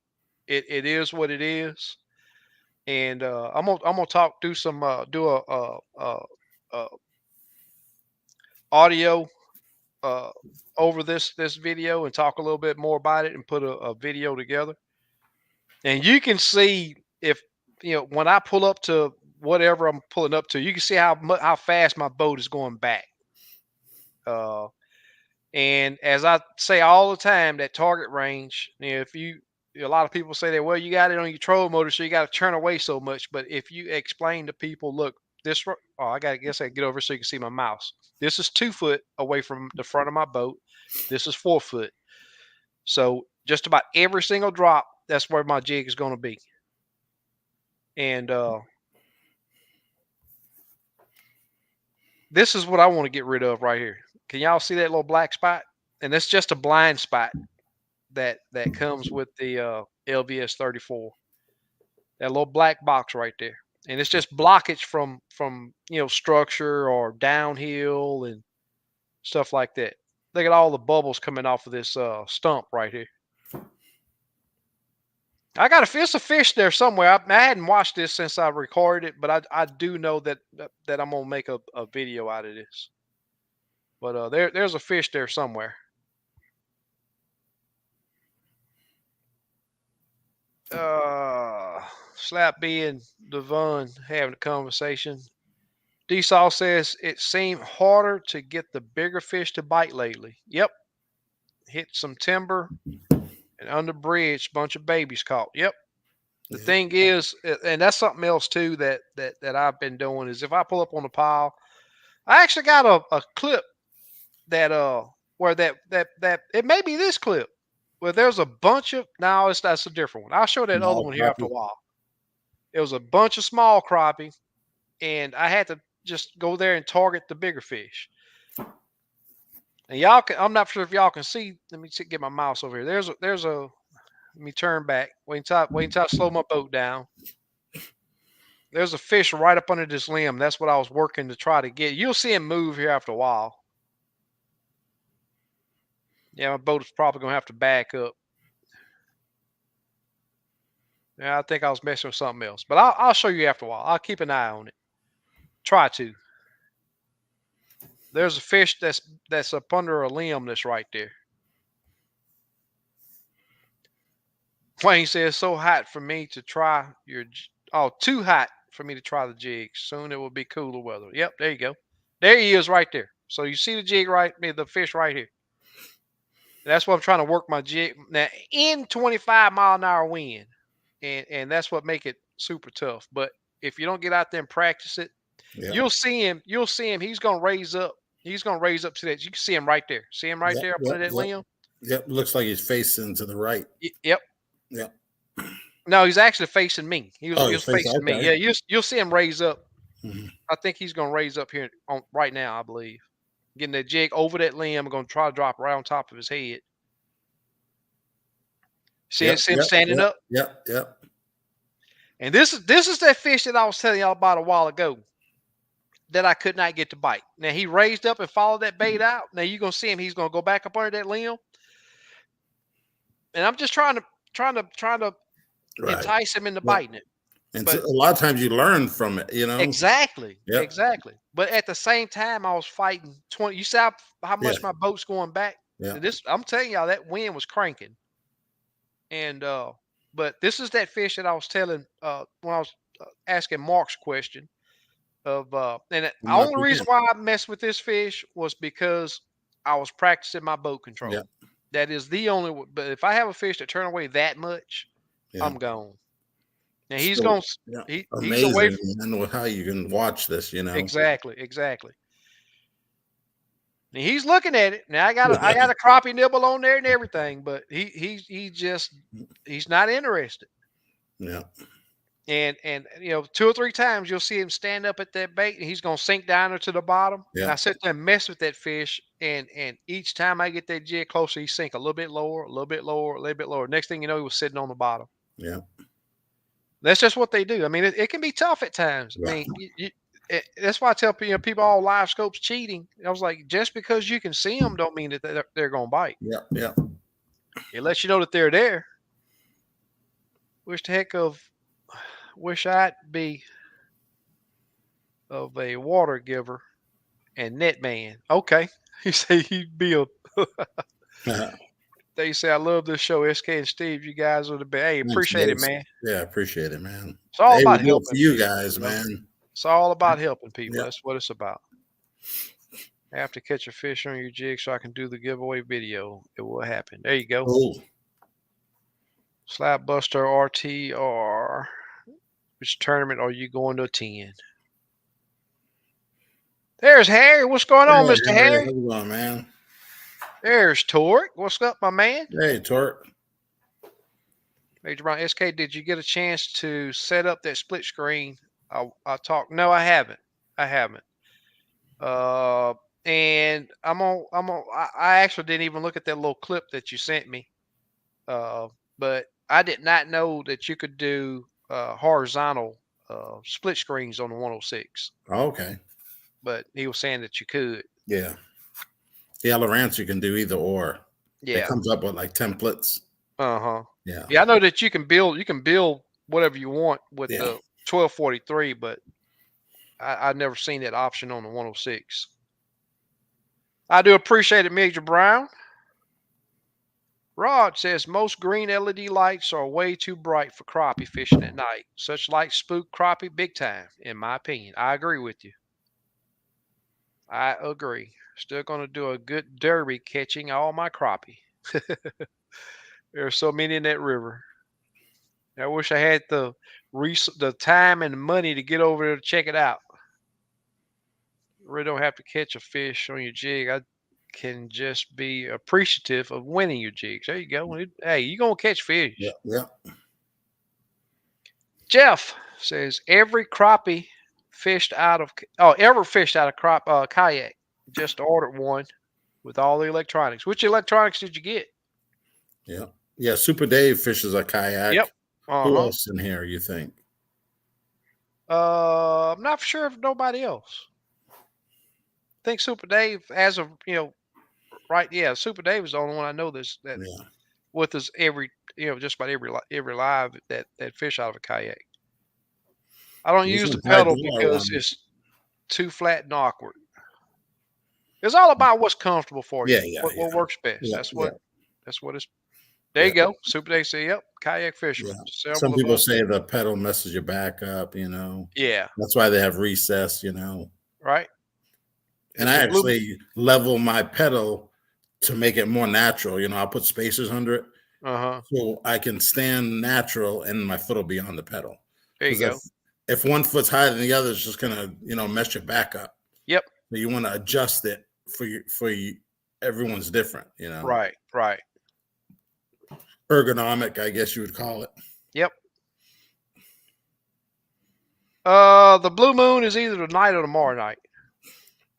it is what it is. And I'm gonna talk do some do a audio uh, over this video and talk a little bit more about it and put a video together. And you can see if when I pull up to whatever I'm pulling up to, you can see how fast my boat is going back. Uh, And as I say all the time, that target range, if you, a lot of people say that, well, you got it on your trolling motor, so you got to turn away so much. But if you explain to people, look, oh, I guess I get over so you can see my mouse. This is 2 foot away from the front of my boat. This is 4 foot. So just about every single drop, that's where my jig is going to be. And this is what I want to get rid of right here. Can y'all see that little black spot? And that's just a blind spot that comes with the LVS 34. That little black box right there, and it's just blockage from structure or downhill and stuff like that. Look at all the bubbles coming off of this stump right here. I got a fish there somewhere. I hadn't watched this since I recorded it, but I do know that I'm gonna make a video out of this. But there's a fish there somewhere. Uh, Slap B and Devon having a conversation. D-Saw says it seemed harder to get the bigger fish to bite lately. Yep, hit some timber and under bridge, bunch of babies caught. Yep. The Yeah. thing is, and that's something else too that I've been doing is if I pull up on a pile, I actually got a clip that where that it may be this clip where there's a bunch of no, that's a different one. I'll show that other Small one here after a crappie. while. It was a bunch of small crappie, and I had to just go there and target the bigger fish. And y'all can, I'm not sure if y'all can see. Let me get my mouse over here. There's a. Let me turn back. Wait until I slow my boat down. There's a fish right up under this limb. That's what I was working to try to get. You'll see him move here after a while. Yeah, my boat is probably gonna have to back up. Yeah, I think I was messing with something else, but I'll show you after a while. I'll keep an eye on it. Try to. There's a fish that's up under a limb that's right there. Wayne says, so hot for me to try too hot for me to try the jig. Soon it will be cooler weather. Yep, there you go. There he is right there. So you see the jig the fish right here. That's what I'm trying to work my jig now in 25-mile-an-hour wind. And that's what make it super tough. But if you don't get out there and practice it, Yeah. you'll see him. He's gonna raise up. He's gonna raise up to that. You can see him right there. See him right Yep. there up Yep. under that Yep. limb? Yep. Looks like he's facing to the right. Yep. Yep. No, he's actually facing me. Oh, He he's was facing. facing me. Okay. Yeah, you'll see him raise up. Mhm. I think he's gonna raise up here on right now, I believe. Getting that jig over that limb, gonna try to drop right on top of his head. Yep. See him Yep. standing Yep. up? Yep. Yep. And this is that fish that I was telling y'all about a while ago that I could not get to bite. Now he raised up and followed that bait out. Now you're gonna see him, he's gonna go back up under that limb. And I'm just trying to Right. entice him into Yep. biting it. And so But a lot of times you learn from it. You know. exactly, Yep. exactly. But at the same time, I was fighting 20. You see how Yeah. much my boat's going back? Yeah. This I'm telling y'all that wind was cranking. And but this is that fish that I was telling when I was asking Mark's question of and the I'm not only too reason good. why I messed with this fish was because I was practicing my boat Yeah. control. That is the only but if I have a fish that turn away that much, Yeah. I'm gone. Now he's Still, gonna yeah, he's away amazing, from man, with how you can watch this. exactly, exactly. And he's looking at it. Now I got a crappie nibble on there and everything, but he's not interested. Yeah, And 2 or 3 times you'll see him stand up at that bait and he's gonna sink down into the bottom. And yeah, I sit there and mess with that fish, and each time I get that jig closer, he sink a little bit lower, a little bit lower, a little bit lower. Next thing you know, he was sitting on the bottom. yeah, That's just what they do. I mean, it can be tough at times. I yeah, mean, that's why I tell people all live scopes cheating. I was like, just because you can see them don't mean that they're going to bite. yeah, yeah. It lets you know that they're there. Wish the heck of, wish I'd be of a water giver and net man. Okay, you say you'd be a. They say I love this show, SK and Steve. You guys are the best. Hey, Thanks, appreciate it, Dave. man. Yeah, appreciate it, man. It's all Hey, we about do it for helping you people. guys, man. It's all about helping people. Yeah. That's what it's about. I have to catch a fish on your jig so I can do the giveaway video. It will happen. There you go. Cool. Slap Buster RTR. Which tournament are you going to attend? There's Harry. What's going on, Hey, Mr. Harry, Harry? how's it going, man? There's Torque. What's up, my man? Hey, Torque. Major Brown SK, did you get a chance to set up that split screen? I talked. No, I haven't. I haven't. And I actually didn't even look at that little clip that you sent me. But I did not know that you could do horizontal split screens on the 106. Oh, okay. But he was saying that you could. Yeah. Yeah, Lawrence, you can do either or. It Yeah. comes up with like templates. Uh-huh. Yeah. Yeah, I know that you can build whatever you want with Yeah. the 1243, but I've never seen that option on the 106. I do appreciate it, Major Brown. Rod says most green LED lights are way too bright for crappie fishing at night. Such lights spook crappie big time, in my opinion. I agree with you. I agree. Still going to do a good derby catching all my crappie. There are so many in that river. I wish I had the time and the money to get over there to check it out. Really don't have to catch a fish on your jig. I can just be appreciative of winning your jigs. There you go. Hey, you're going to catch Yeah. fish. Yeah. Jeff says every crappie ever fished out of kayak. Just ordered one with all the electronics. Which electronics did you get? Yeah. Yeah. Super Dave fishes a kayak. Yep. Who else in here, you think? I'm not sure if nobody else. I think Super Dave, as of right? Yeah, Super Dave is the only one I know that Yeah. with us just about every live that fish out of a kayak. I don't This use the one's high pedal dollar because one. it's too flat and awkward. It's all about what's comfortable for you. Yeah. Yeah. What works best. Yeah. That's Yeah. what it's. There you Yeah. go. Super Dave say, "Yep, kayak Yeah. fisherman." Some Several of people us. say the pedal messes your back up, Yeah. That's why they have recess, Right. And It's I the blue. actually level my pedal to make it more natural. I'll put spacers under it Uh-huh. so I can stand natural and my foot will be on the pedal. There you Because go. if one foot's higher than the other, it's just gonna, mess your back up. Yep. So you want to adjust it for you. Everyone's different, Right. Right. ergonomic, I guess you would call it. Yep. The blue moon is either tonight or tomorrow night.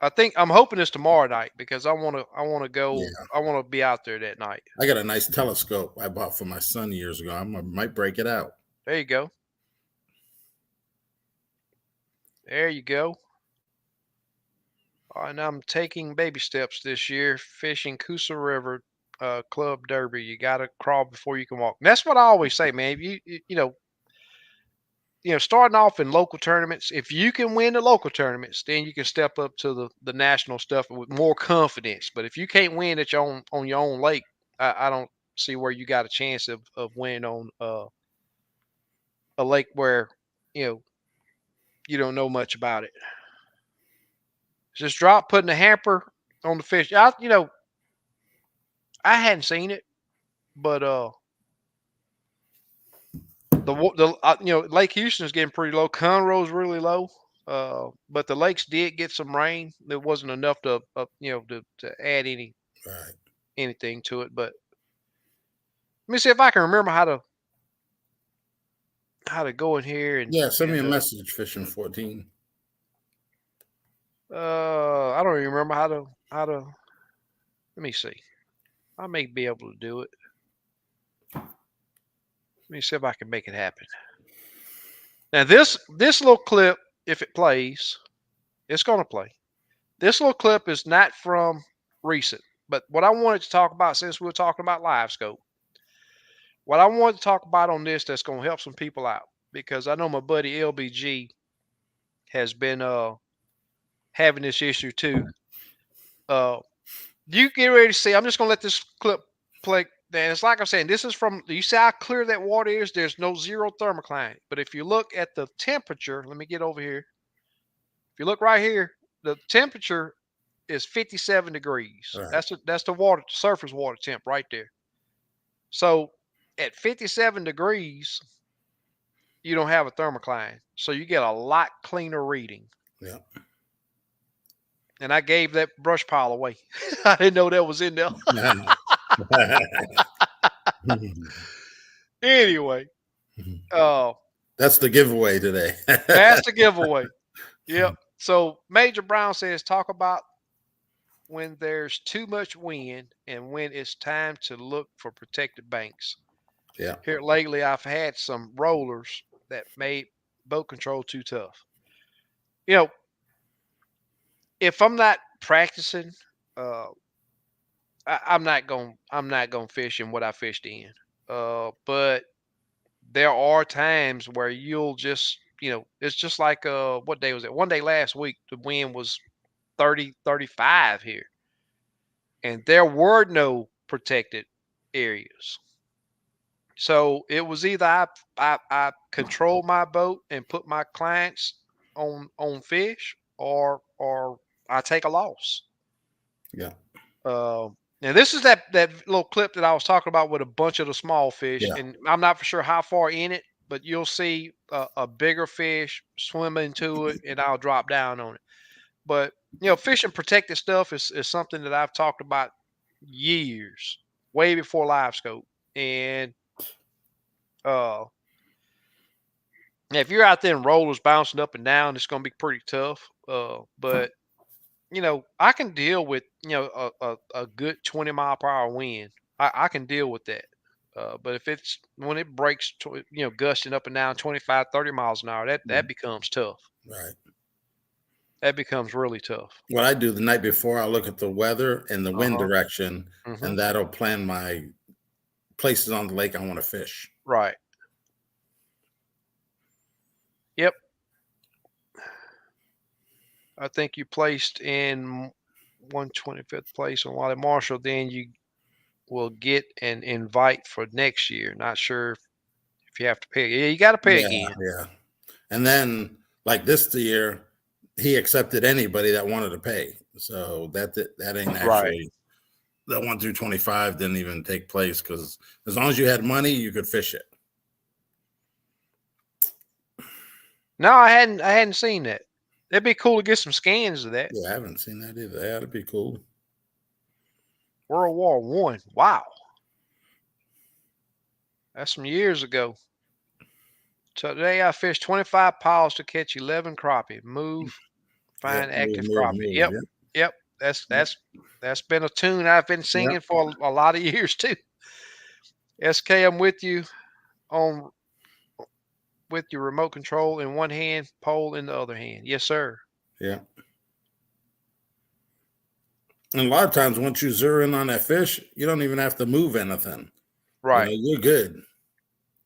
I'm hoping it's tomorrow night because I want to go. Yeah. I want to be out there that night. I got a nice telescope I bought for my son years ago. Might break it out. There you go. There you go. And I'm taking baby steps this year, fishing Coosa River Club Derby. You got to crawl before you can walk. And that's what I always say, man. Starting off in local tournaments, if you can win the local tournaments, then you can step up to the national stuff with more confidence. But if you can't win at on your own lake, I don't see where you got a chance of winning on a lake where you don't know much about it. Just putting a hamper on the fish. I hadn't seen it, but Lake Houston is getting pretty low. Conroe's really low. But the lakes did get some rain. There wasn't enough to add Right. anything to it. But let me see if I can remember how to go in here Yeah, send me and a message, Fishing 14. I don't even remember how to. Let me see. I may be able to do it. Let me see if I can make it happen. Now this little clip, if it plays, it's going to play. This little clip is not from recent, but what I wanted to talk about, since we were talking about Livescope, what I wanted to talk about on this that's going to help some people out, because I know my buddy LBG has been having this issue too. You get ready to see. I'm just going to let this clip play. And it's like I'm saying, this is from, you see how clear that water is? There's no zero thermocline. But if you look at the temperature, let me get over here. If you look right here, the temperature is 57 degrees. Right. That's the water, surface water temp right there. So at 57 degrees, you don't have a thermocline. So you get a lot cleaner reading. Yeah. And I gave that brush pile away. I didn't know that was in there. Anyway, uh, That's the giveaway today. that's the giveaway. Yep. So Major Brown says, talk about when there's too much wind and when it's time to look for protected banks. Yeah. Here lately, I've had some rollers that made boat control too tough. You know, if I'm not practicing, uh, I'm not gonna fish in what I fished in. But there are times where you'll just, it's just like what day was it? One day last week, the wind was 30, 35 here, and there were no protected areas. So it was either I control my boat and put my clients on fish, or I take a loss. Yeah. Uh, and this is that little clip that I was talking about with a bunch of the small fish, Yeah. and I'm not for sure how far in it, but you'll see a bigger fish swim into it, and I'll drop down on it. But fishing protected stuff is something that I've talked about years, way before Livescope, and uh, if you're out there in rollers bouncing up and down, it's going to be pretty tough. But I can deal with a good 20-mile-per-hour wind. I can deal with that. But if it's when it breaks, gusting up and down 25, 30 miles an hour, that becomes tough. Right. That becomes really tough. What I do the night before, I look at the weather and the Uh wind huh. direction, Hmm. and that'll plan my places on the lake I want to fish. Right. Yep. I think you placed in 125th place on Wally Marshall. Then you will get an invite for next year. Not sure if you have to pay. Yeah, you got to pay Yeah, again. yeah. And then like this year, he accepted anybody that wanted to pay. So that ain't Right. actually the 1 through 25 didn't even take place because as long as you had money, you could fish it. No, I hadn't seen that. It'd be cool to get some scans of that. Yeah, I haven't seen that either. Yeah, that'd be cool. World War I. Wow. That's some years ago. Today I fished 25 piles to catch 11 crappie. Move, Yeah, find move, active move, crappie. move. Yep. Yeah, Yep. That's yeah, that's that's been a tune I've been yeah, singing for a lot of years too. SK, I'm with you on with your remote control in one hand, pole in the other hand. Yes, sir. yeah. And a lot of times, once you zero in on that fish, you don't even have to move anything. Right. You're good.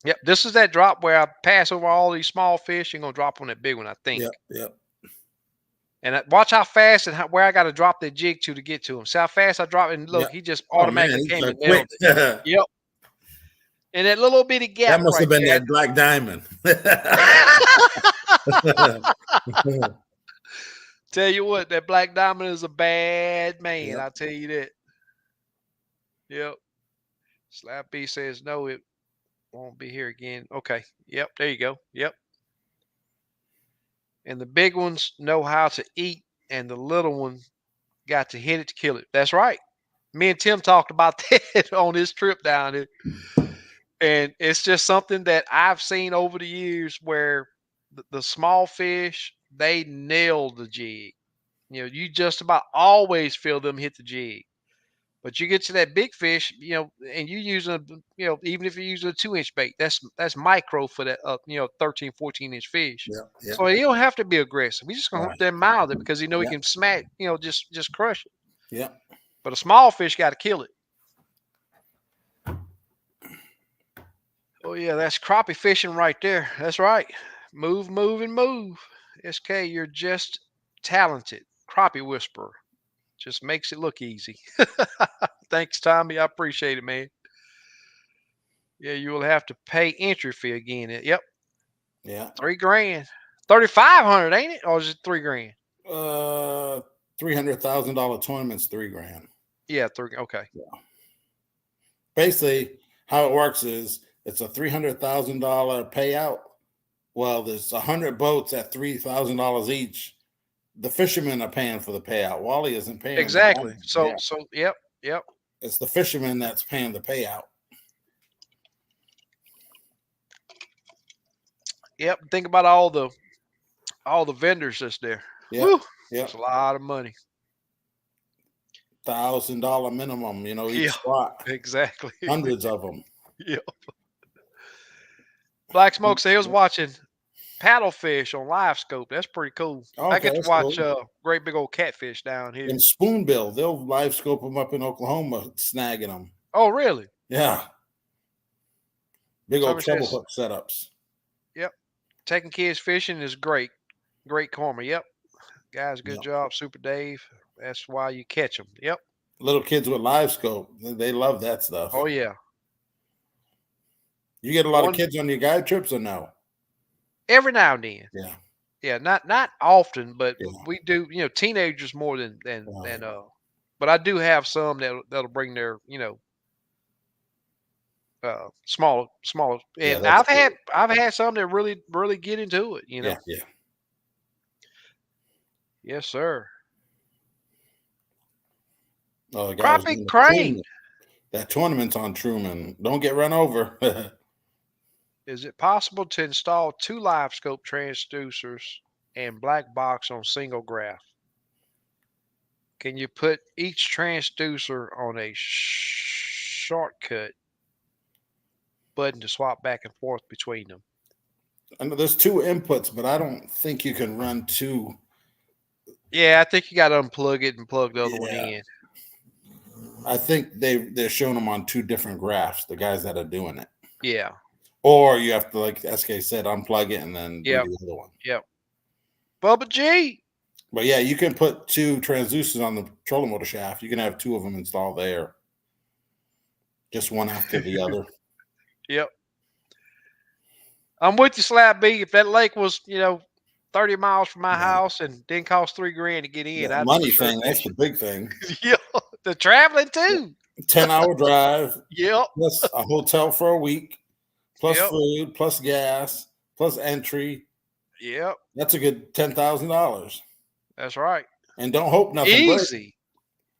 Yep. This is that drop where I pass over all these small fish. You're gonna drop on that big one, I think. Yep, yep, And watch how fast and where I got to drop the jig to get to him. See how fast I drop, and look, yep. he just Oh man, automatically he's came and quick. nailed it. That Yep. And that little bitty gap must right have been there. that black diamond. Tell you what, that black diamond is a bad man. Yep. I'll tell you that. Yep. Slap B says no. Won't be here again. Okay. Yep. There you go. Yep. And the big ones know how to eat, and the little one got to hit it to kill it. That's right. Me and Tim talked about that on this trip down here. And it's just something that I've seen over the years where the small fish, they nail the jig. You just about always feel them hit the jig. But you get to that big fish, and you use a, even if you're using a 2-inch bait, that's micro for that, 13, 14-inch fish. Yeah, yeah, So he don't have to be aggressive. He's just gonna hook right. that mouth because he Yeah, can smack, just crush it. yeah, But a small fish got to kill it. Oh yeah, that's crappie fishing right there. That's right. Move, move, and move. SK, you're just talented. Crappie whisperer. Just makes it look easy. Thanks, Tommy. I appreciate it, man. Yeah, you will have to pay entry fee again. Yep, yeah. 3 grand, 3,500, ain't it? Or is it 3 grand? Uh, $300,000 tournaments, 3 grand. Yeah, three. Okay. Basically, how it works is it's a $300,000 payout. Well, there's 100 boats at $3,000 each. The fishermen are paying for the payout. Wally isn't paying the Exactly. money. So, Yeah, yep, yep, it's the fisherman that's paying the payout. yep. Think about all the vendors that's there. Yep, Woo, yep. it's a lot of money. $1,000 minimum. Each Yeah, spot. exactly. Hundreds of them. Yeah. Black Smoke said he was watching paddlefish on Livescope. That's pretty cool. I Okay, get to that's watch cool. great big old catfish down here. And spoonbill, they'll live scope them up in Oklahoma, snagging them. Oh, really? Yeah, big old Somebody treble says, hook setups. yep. Taking kids fishing is great. Great karma. Yep. Guys, good Yeah. job, Super Dave. That's why you catch them. Yep. Little kids with live scope, they love that stuff. Oh, yeah. You get a lot of One kids on your guide trips or no? every now and then. Yeah, Yeah, not often, but yeah. we do. Teenagers more than Oh, yeah. But I do have some that'll bring their smaller. Yeah, And that's I've cool. had some that really get into it. Yeah, yeah. Yes, sir. Oh, the guy was Crappie doing the crane. tournament. That tournament's on Truman. Don't get run over. Is it possible to install 2 live scope transducers and black box on single graph? Can you put each transducer on a shortcut button to swap back and forth between them? I know there's 2 inputs, but I don't think you can run 2. Yeah, I think you got to unplug it and plug the other one Yeah, in. I think they're showing them on 2 different graphs. The guys that are doing it, Yeah. or you have to, like SK said, unplug it and then do Yep. the other one. Yep. Bubba G. But yeah, you can put 2 transducers on the trolling motor shaft. You can have 2 of them installed there, just one after the other. Yep. I'm with you, Slab B. If that lake was, 30 miles from my Yeah. house and didn't cost 3 grand to get in, The I'd for money sure thing, that's fish the big thing. it. Yeah. The traveling too. 10-hour drive, Yep. plus a hotel for a week, plus Yep. food, plus gas, plus entry. Yep. That's a good $10,000. That's right. And don't hope nothing breaks. Easy.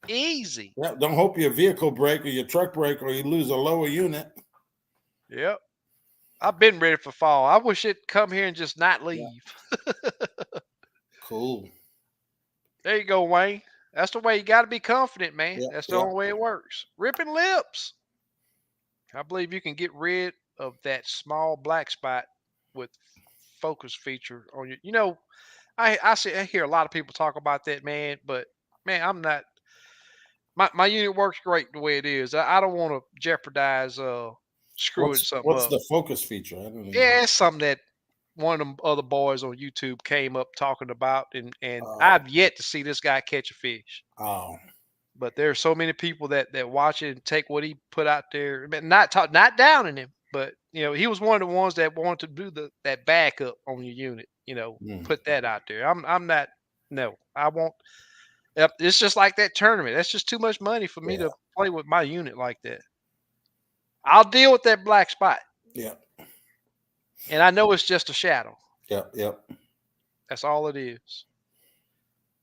Easy. Yeah, don't hope your vehicle break or your truck break or you lose a lower unit. Yep. I've been ready for fall. I wish it'd come here and just not leave. Cool. There you go, Wayne. That's the way you got to be confident, man. Yeah, That's the yeah. only way it works. Ripping lips. I believe you can get rid of that small black spot with focus feature on your. I hear a lot of people talk about that, man. But man, I'm not. My unit works great the way it is. I don't want to jeopardize screwing something What's up. the focus feature? I don't even know. Yeah, it's something that one of them other boys on YouTube came up talking about, and Oh, I've yet to see this guy catch a fish. oh, But there are so many people that watch it and take what he put out there. I mean, not downing him, but he was one of the ones that wanted to do that backup on your unit. mm, Put that out there. I'm not. No, I won't. Yep, it's just like that tournament. That's just too much money for me yeah. to play with my unit like that. I'll deal with that black spot. Yep. And I know it's just a shadow. Yep. Yep. That's all it is.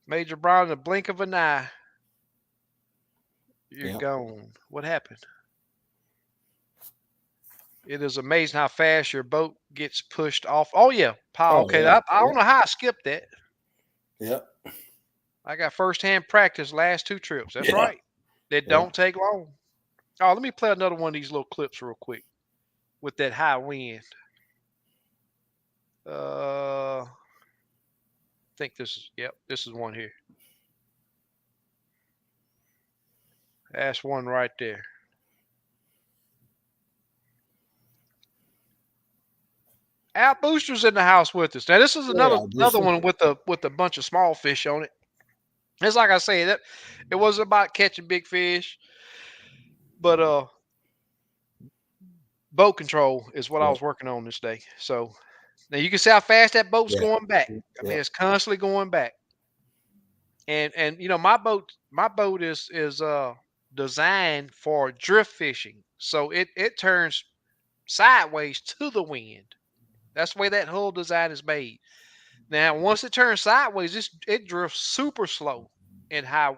Major Brown, in the blink of an eye, you're Yep. gone. What happened? It is amazing how fast your boat gets pushed off. Oh yeah, Paul. Oh Okay, yeah. I don't know how I skipped that. Yep. I got firsthand practice last 2 trips. That's Yeah. right. They Yeah. don't take long. Oh, let me play another one of these little clips real quick with that high wind. I think this is this is one here. That's one right there. Al Booster's in the house with us. Now this is Yeah. another one with a bunch of small fish on it. It's like I say that it wasn't about catching big fish, but boat control is what I Yep. was working on this day. So now you can see how fast that boat's Yeah. going back. I mean, Yep. it's constantly going back. And you know my boat is designed for drift fishing. So it turns sideways to the wind. That's the way that whole design is made. Now, once it turns sideways, it drifts super slow in high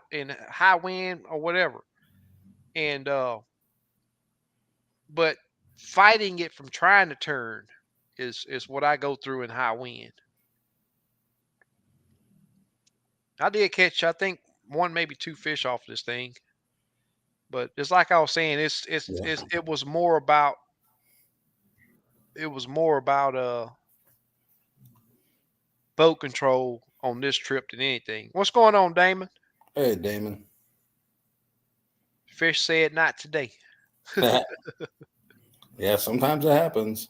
wind or whatever. And but fighting it from trying to turn is what I go through in high wind. I did catch, I think, one maybe two fish off this thing, but it's like I was saying, Yeah. it was more about boat control on this trip than anything. What's going on, Damon? Hey, Damon. Fish said not today. Yeah. Sometimes it happens.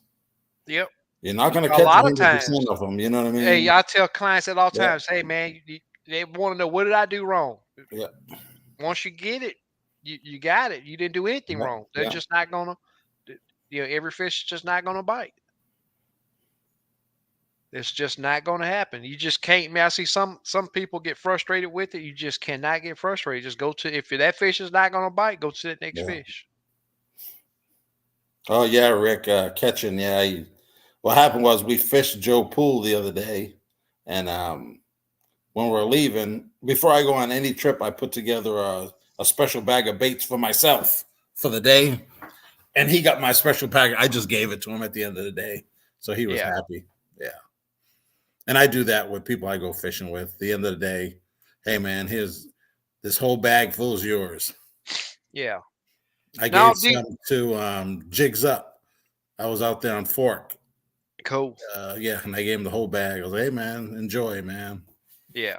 Yep. You're not going to A catch lot of 100% times. of them. You know what I Hey, mean? I tell clients at all Yep. times, hey man, they want to know what did I do wrong. Yep. Once you get it, you got it. You didn't do anything Yep. wrong. They're Yeah. just not gonna, every fish is just not gonna bite. It's just not gonna happen. You just can't. I mean, I see some people get frustrated with it. You just cannot get frustrated. Just go to if that fish is not gonna bite, go to that next Yeah. fish. Oh yeah, Rick. Catching. Yeah. What happened was we fished Joe Pool the other day, and when we're leaving, before I go on any trip, I put together a special bag of baits for myself for the day. And he got my special pack. I just gave it to him at the end of the day. So he was Yeah, happy. Yeah. And I do that with people I go fishing with. At the end of the day, hey man, here's this whole bag full is yours. yeah. I Now, gave some to Jigs Up. I was out there on Fork. cool. Yeah, and I gave him the whole bag. I was like, hey man, enjoy, man. Yeah.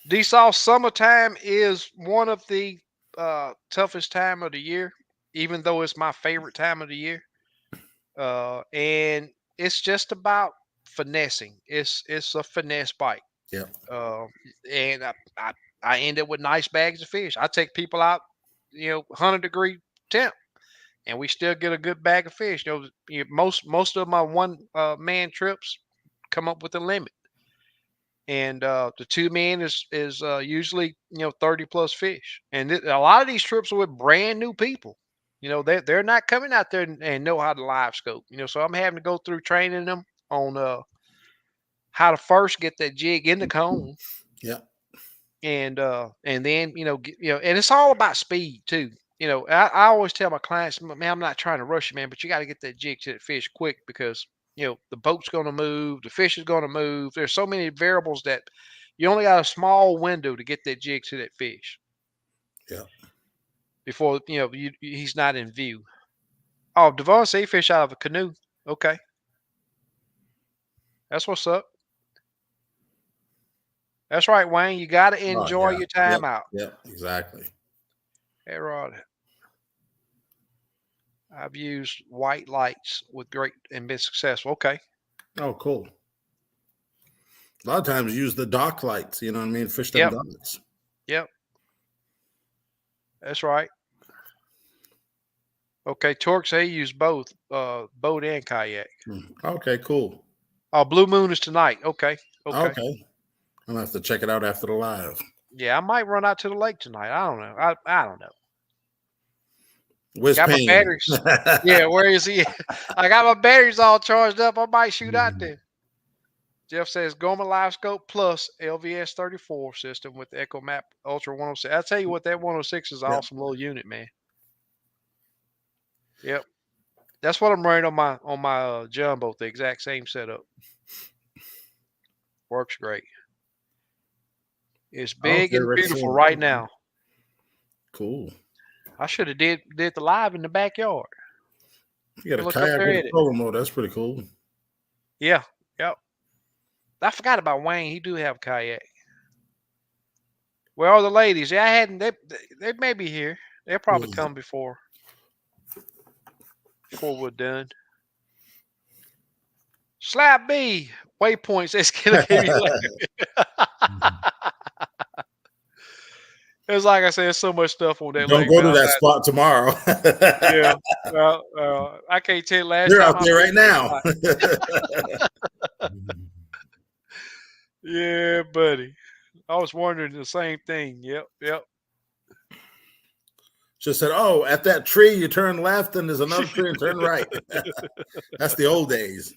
Desaw, summertime is one of the toughest time of the year, even though it's my favorite time of the year. And it's just about finessing. It's a finesse bite. Yep. Uh, and I end up with nice bags of fish. I take people out, 100-degree temp, and we still get a good bag of fish. Most of my one man trips come up with a limit, and the 2 men is usually 30 plus fish, and a lot of these trips are with brand new people. They're not coming out there and know how to live scope. So I'm having to go through training them on how to first get that jig in the cone, Yep. and then and it's all about speed too. I always tell my clients, man, I'm not trying to rush you, man, but you got to get that jig to that fish quick because the boat's going to move, the fish is going to move. There's so many variables that you only got a small window to get that jig to that fish Yep. before he's not in view. Oh, Devon say he fish out of a canoe. Okay, that's what's up. That's right, Wayne. You got to Oh enjoy yeah. your Yep. time out. Yep. Exactly. Hey, Rod. I've used white lights with great and been successful. Okay. Oh, cool. A lot of times use the dock lights, you know what I mean? Fish them Yep. docks. Yep. That's right. Okay. Torque say use both boat and kayak. Okay, cool. Oh, Blue Moon is tonight. Okay. Okay. Okay. I'm gonna have to check it out after the live. Yeah, I might run out to the lake tonight. I don't know. I don't know. Where's Got my Payne? batteries. Yeah, where is he? I got my batteries all charged up. I might shoot out there. Jeff says Goma Livescope Plus LVS 34 system with Echo Map Ultra 106. I tell you what, that 106 is an Yep. awesome little unit, man. Yep, that's what I'm running on my jumbo. The exact same setup. Works great. It's big Okay, and Rick beautiful said, right now. cool. I should have did the live in the backyard. You got a Look up kayak there with a at it. solo mode. That's pretty cool. Yeah, yep. I forgot about Wayne. He do have a kayak. Where are the ladies? Yeah, I hadn't. They may be here. They'll probably come before we're done. Slap B waypoints. It's gonna give you like. It's like I said, there's so much stuff on that Don't lake, go man. to that spot tomorrow. Yeah. Well, I can't tell you last They're time out I there been right to the now. spot. Yeah, buddy. I was wondering the same thing. Yep. Just said, "Oh, at that tree, you turn left, and there's another tree, and turn right." That's the old days.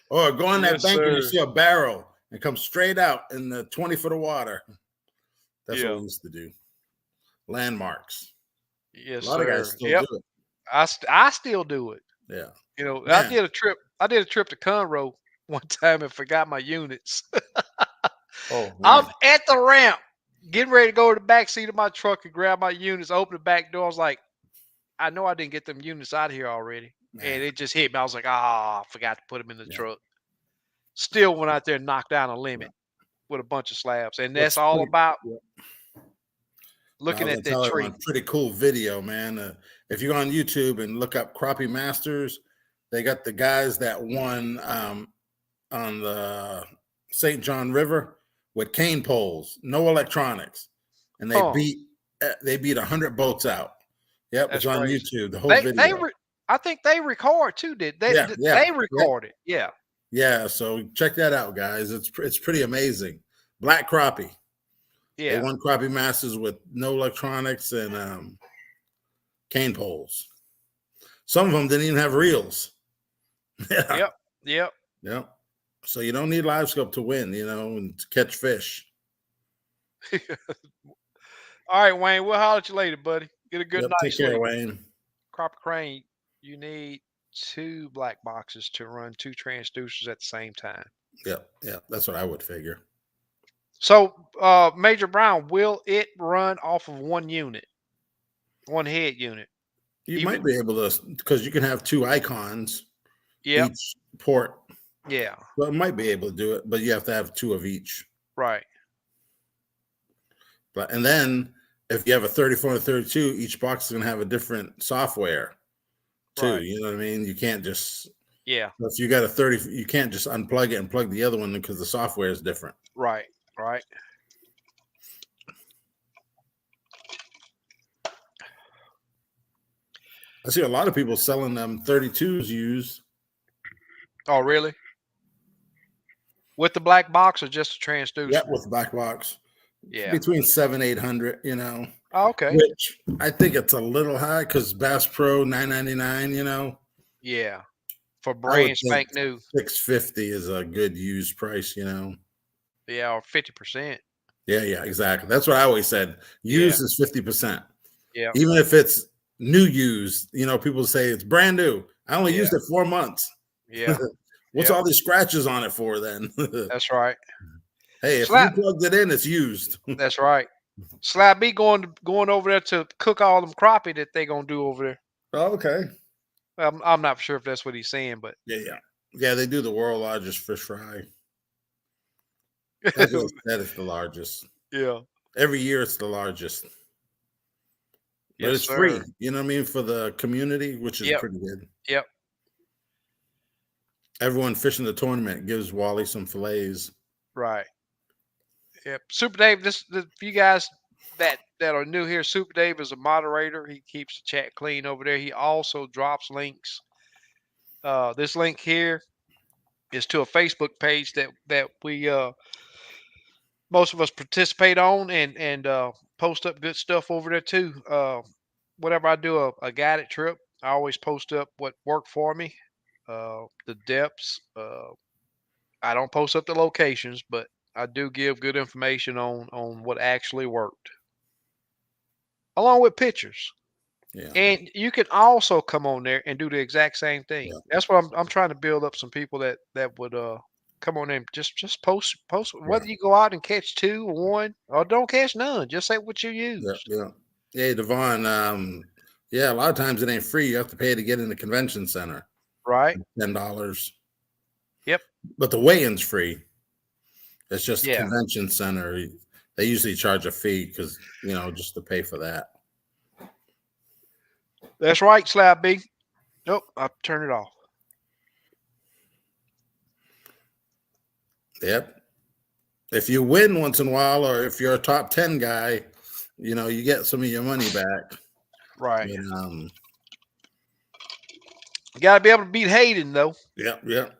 Or go on that Yes, bank and you sir. see a barrel and come straight out in the 20 foot of water. That's what Yeah. we used to do. Landmarks. Yes, A lot of guys sir. still Yep. do it. I still do it. Yeah. You know, I Man. did a trip. I did a trip to Conroe one time and forgot my units. Oh, I'm man. at the ramp, getting ready to go to the back seat of my truck and grab my units. Open the back door. I was like, I know I didn't get them units out of here already, Man. and it just hit me. I was like, I forgot to put them in the Yeah. truck. Still went out there and knocked down a limit with a bunch of slabs, and that's all about looking I was at gonna that tell you tree. one pretty cool video, man. If you go on YouTube and look up Crappie Masters, they got the guys that won on the St. John River with cane poles, no electronics, and they Huh? beat 100 boats out. Yep, it's That's on crazy. YouTube. The whole video. I think they record too. Did they? Yeah, They yeah. recorded. Yeah. Yeah, so check that out, guys. It's pretty amazing. Black crappie. They Yeah. won Crappie Masters with no electronics and cane poles. Some of them didn't even have reels. Yeah. Yep. Yep. So you don't need Livescope to win, and to catch fish. All right, Wayne. We'll holler at you later, buddy. Get a good Yep. night's Take care, sleep. Wayne. Cropper crane. You need 2 black boxes to run 2 transducers at the same time. Yep. That's what I would figure. So, Major Brown, will it run off of one unit, one head unit? You might be able to, because you can have 2 icons each port. Yeah. So it might be able to do it, but you have to have 2 of each. Right. And then if you have a 34 and a 32, each box is going to have a different software too. Right. You know what I mean? You can't just if you got a 30, you can't just unplug it and plug the other one because the software is different. Right. I see a lot of people selling them 32s used. Oh, really? With the black box or just a transducer? Yep, with the black box. Yeah. Between 700-800, Oh, okay. Which I think it's a little high because Bass Pro $999, Yeah. For brand spank new. $650 is a good used price, Yeah, or 50%. Yeah, exactly. That's what I always said. Used is 50%. Yeah. Even if it's new used, people say it's brand new. I only used it 4 months. Yeah. What's all these scratches on it for then? That's right. Hey, if you plugged it in, it's used. That's right. Slab B going over there to cook all them crappie that they gonna do over there. Oh, okay. I'm not sure if that's what he's saying, but yeah. They do the world largest fish fry. That is the largest. Yeah. Every year it's the largest. But it's free. You know what I mean? For the community, which is pretty good. Yep. Everyone fishing the tournament gives Wally some fillets. Right. Yep. Super Dave, this for you guys that are new here, Super Dave is a moderator. He keeps the chat clean over there. He also drops links. This link here is to a Facebook page that we most of us participate on and post up good stuff over there too. whenever I do a guided trip, I always post up what worked for me, the depths. I don't post up the locations, but I do give good information on what actually worked, along with pictures. Yeah, And you can also come on there and do the exact same thing. yeah, That's what I'm trying to build up some people that would come on and just post yeah, whether you go out and catch two or one or don't catch none. Just say what you yeah, used. yeah. Hey, Devon. Yeah, a lot of times it ain't free. You have to pay to get in the convention center. Right? $10, Yep. but the weigh-in's free. It's just Yeah. convention center. They usually charge a fee because just to pay for that. That's right, Slab B. Nope, I turn it off. Yep. If you win once in a while, or if you're a top 10 guy, you get some of your money back. Right. But, You gotta be able to beat Hayden though. yep, yep.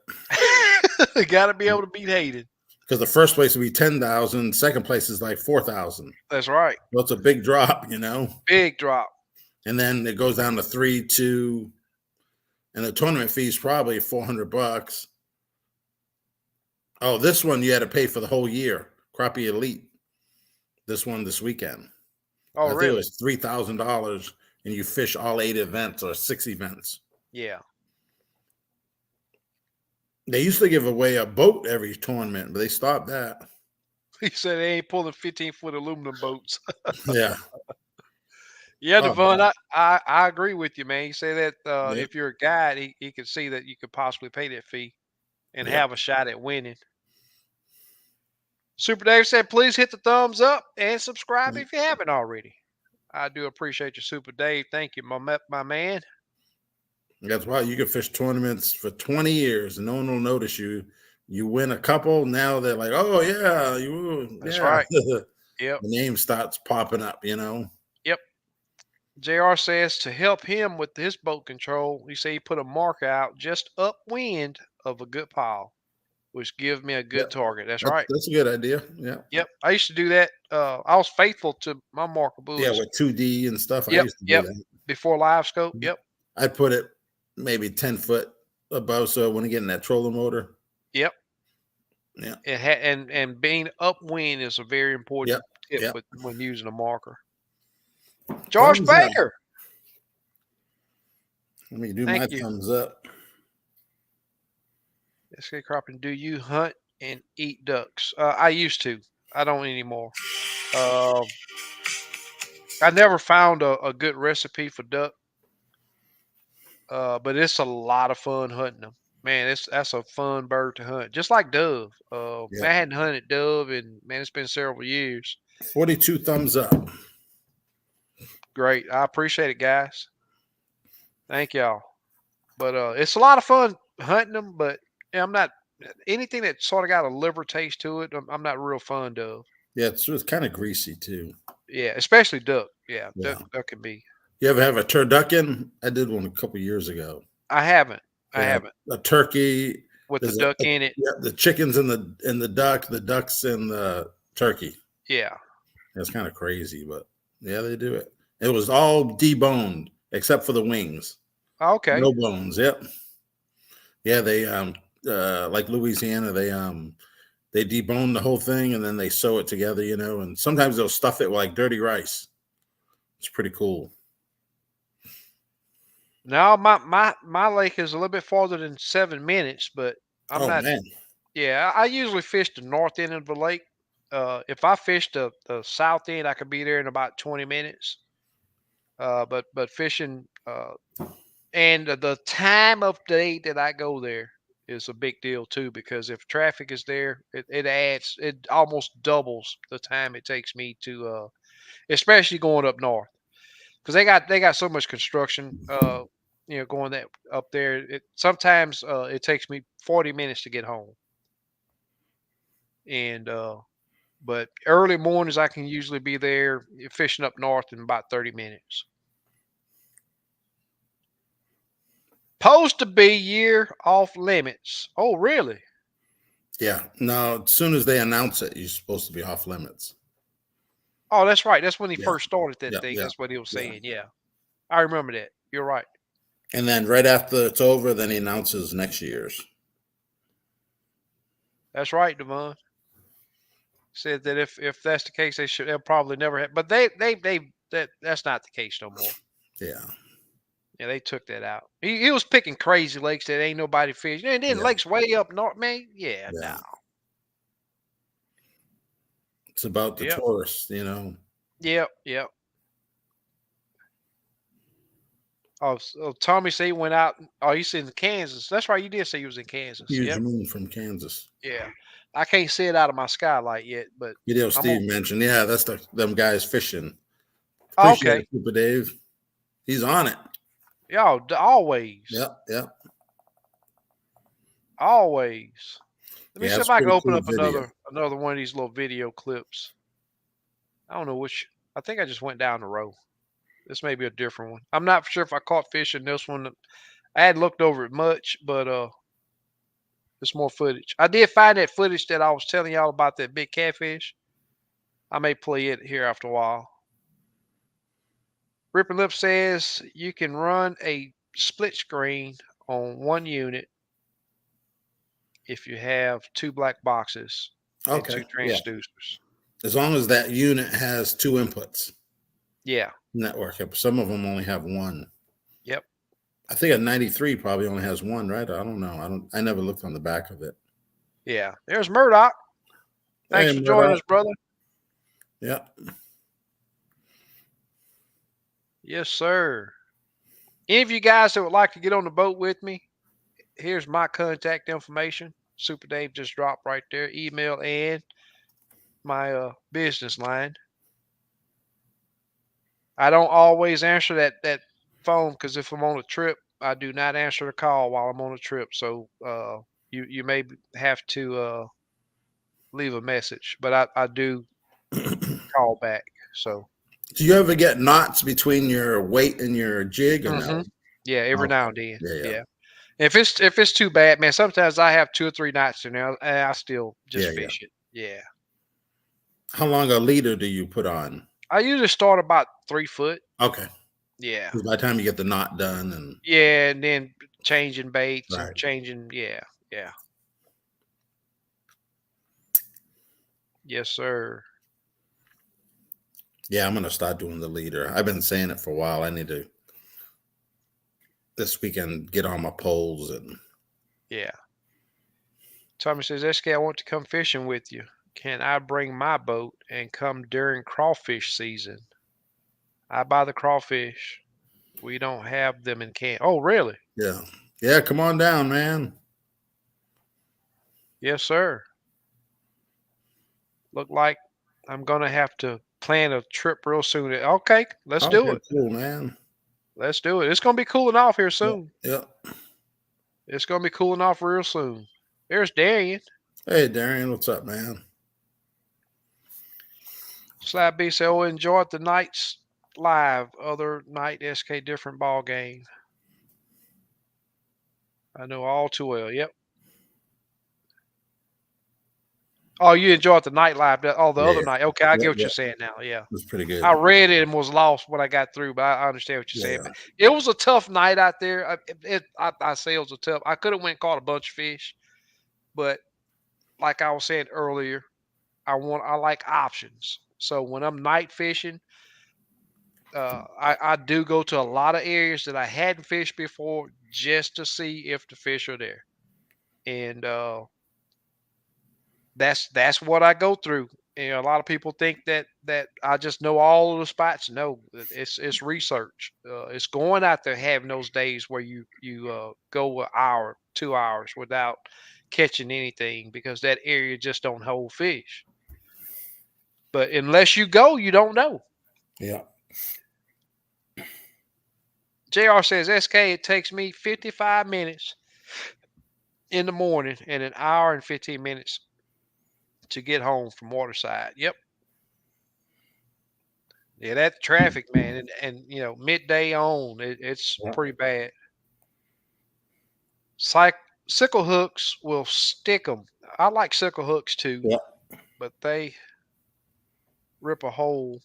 You gotta be able to beat Hayden. Because the first place would be 10,000, second place is like 4,000. That's right. So it's a big drop, Big drop. and then it goes down to 3, 2, and the tournament fee is probably $400. Oh, this one you had to pay for the whole year. Crappie Elite. This weekend. Oh, I think it really? was $3,000, and you fish all 8 events or 6 events. Yeah. They used to give away a boat every tournament, but they stopped that. He said they ain't pulling 15-foot aluminum boats. Yeah. Yeah, Oh Devon, man. I agree with you, man. He said that Yeah. if you're a guide, he could see that you could possibly pay that fee and Yeah. have a shot at winning. Super Dave said, please hit the thumbs up and subscribe if you haven't already. I do appreciate you, Super Dave. Thank you, my man. That's why you can fish tournaments for 20 years and no one will notice you. You win a couple, now they're like, oh yeah, That's right. the Yep. name starts popping up, Yep. JR says to help him with his boat control, he said he put a marker out just upwind of a good pile, which gives me a Yeah, good target. That's that's right. that's a good idea. Yeah. Yep. I used to do that. I was faithful to my marker Yeah, buoys. with 2D and stuff. I Yep. used to do Yep. that. Before Livescope. Yep. I'd put it maybe 10 foot above so when you get in that trolling motor. Yep. Yeah. And being upwind is a very Yep. important tip Yep. when using a marker. Josh Thumbs up. Baker. Let me do Thank my you. thumbs up. SK Cropping, do you hunt and eat ducks? I used to. I don't anymore. Uh, I never found a good recipe for duck, but it's a lot of fun hunting them. Man, that's a fun bird to hunt, just like dove. Yeah. Man, I hadn't hunted dove, and man, it's been several years. 42 thumbs up. Great, I appreciate it, guys. Thank y'all. But it's a lot of fun hunting them. But yeah, I'm not anything that sort of got a liver taste to it. I'm not real fond of. Yeah, it's kind of greasy too. Yeah, especially duck. Yeah, Yeah. duck can be. You ever have a turducken? I did one a couple years ago. I haven't. I Yeah, haven't a turkey. with the There's duck in it. yeah, the chickens and the duck, the ducks and the turkey. Yeah. It's kind of crazy, but yeah, they do it. It was all deboned except for the wings. Okay. No bones. Yep. Yeah, they like Louisiana, they debone the whole thing and then they sew it together, and sometimes they'll stuff it with like dirty rice. It's pretty cool. Now my lake is a little bit farther than 7 minutes, but I'm Oh not. man. Yeah, I usually fish the north end of the lake. If I fish the south end, I could be there in about 20 minutes. But fishing and the time of day that I go there is a big deal too, because if traffic is there, it almost doubles the time it takes me to especially going up north, because they got so much construction going that up there. Sometimes it takes me 40 minutes to get home, and but early mornings I can usually be there fishing up north in about 30 minutes. Supposed to be year off limits. Oh, really? Yeah. No, as soon as they announce it, you're supposed to be off limits. Oh, that's right. That's when he Yeah. first started that Yeah. thing. Yeah. That's what he was Yeah. saying. Yeah. I remember that. You're right. And then right after it's over, then he announces next year's. That's right, Devon. Said that if that's the case, they'll probably never have. But that's not the case no more. Yeah. Yeah, they took that out. He was picking crazy lakes that ain't nobody fishing. And then Yeah. lakes way up north, man. Yeah, no. Yeah. It's about the Yep. tourists, you know. Yep. Yep. Oh, Tommy said he went out. Oh, he's in Kansas. That's right. You did say he was in Kansas. Huge Yep. moon from Kansas. Yeah. I can't see it out of my skylight yet, but Video I'm on. Steve mentioned, yeah, that's them guys fishing. Oh, Appreciate okay. it, Super Dave. He's on it. Y'all always, Yep, yep. always. Let me Yeah, see if it's I can pretty open cool up video. another one of these little video clips. I don't know which. I think I just went down the row. This may be a different one. I'm not sure if I caught fish in this one. I hadn't looked over it much, but there's more footage. I did find that footage that I was telling y'all about that big catfish. I may play it here after a while. Ripping Lip says you can run a split screen on one unit if you have two black boxes and two Okay, yeah. transducers. As long as that unit has two inputs, Yeah. network. Some of them only have one. Yep. I think a 93 probably only has one, right? I don't know. I never looked on the back of it. Yeah. There's Murdoch. Thanks Hey, for joining us, Murdoch. brother. Yeah. Yes, sir. Any of you guys that would like to get on the boat with me, here's my contact information. Super Dave just dropped right there. Email and my business line. I don't always answer that phone because if I'm on a trip, I do not answer the call while I'm on a trip. So you may have to leave a message, but I do Do call back. So you ever get knots between your weight and your jig or no? hmm yeah, every Okay. now and then, Yeah, yeah. yeah. If it's too bad, man, sometimes I have 2 or 3 nights in there, and I still just Yeah, yeah. fish it. Yeah, How long a leader do you put on? I usually start about 3 foot. Okay. Yeah, 'Cause by the time you get the knot done and yeah, and then changing baits and right. changing. Yeah, yeah, yes, sir. Yeah, I'm gonna start doing the leader. I've been saying it for a while. I need to this weekend get on my poles and Yeah. Tommy says, SK, I want to come fishing with you. Can I bring my boat and come during crawfish season? I buy the crawfish. We don't have them in can. Oh, really? yeah. Yeah, come on down, man. Yes, sir. Look like I'm gonna have to plan a trip real soon. Okay, let's do Okay, it. cool, man. Let's do it. It's gonna be cooling off here Yeah, soon. yeah. It's gonna be cooling off real soon. There's Darian. Hey Darian, what's up, man? Slab B said, "Oh, enjoyed the night's live. Other night SK different ball game. I know all too well. Yep. Oh, you enjoyed the night live. Oh, the Yeah, other night. Okay, I yeah, get what yeah. you're saying now. Yeah. It was pretty good. I read it and was lost when I got through, but I understand what you're saying. Yeah. But it was a tough night out there. I say it was a tough. I could have went and caught a bunch of fish, but like I was saying earlier, I like options. So when I'm night fishing, I do go to a lot of areas that I hadn't fished before just to see if the fish are there, and that's what I go through. You know, a lot of people think that I just know all of the spots. No, it's research. It's going out there having those days where you go an hour, 2 hours without catching anything because that area just don't hold fish. But unless you go, you don't know. Yeah. Jr. says SK. It takes me 55 minutes in the morning and an hour and 15 minutes to get home from Waterside. Yep. Yeah, that traffic, man, and midday on, it's Yeah. pretty bad. Cyc Sickle hooks will stick them. I like sickle hooks too, Yeah. but they rip a hole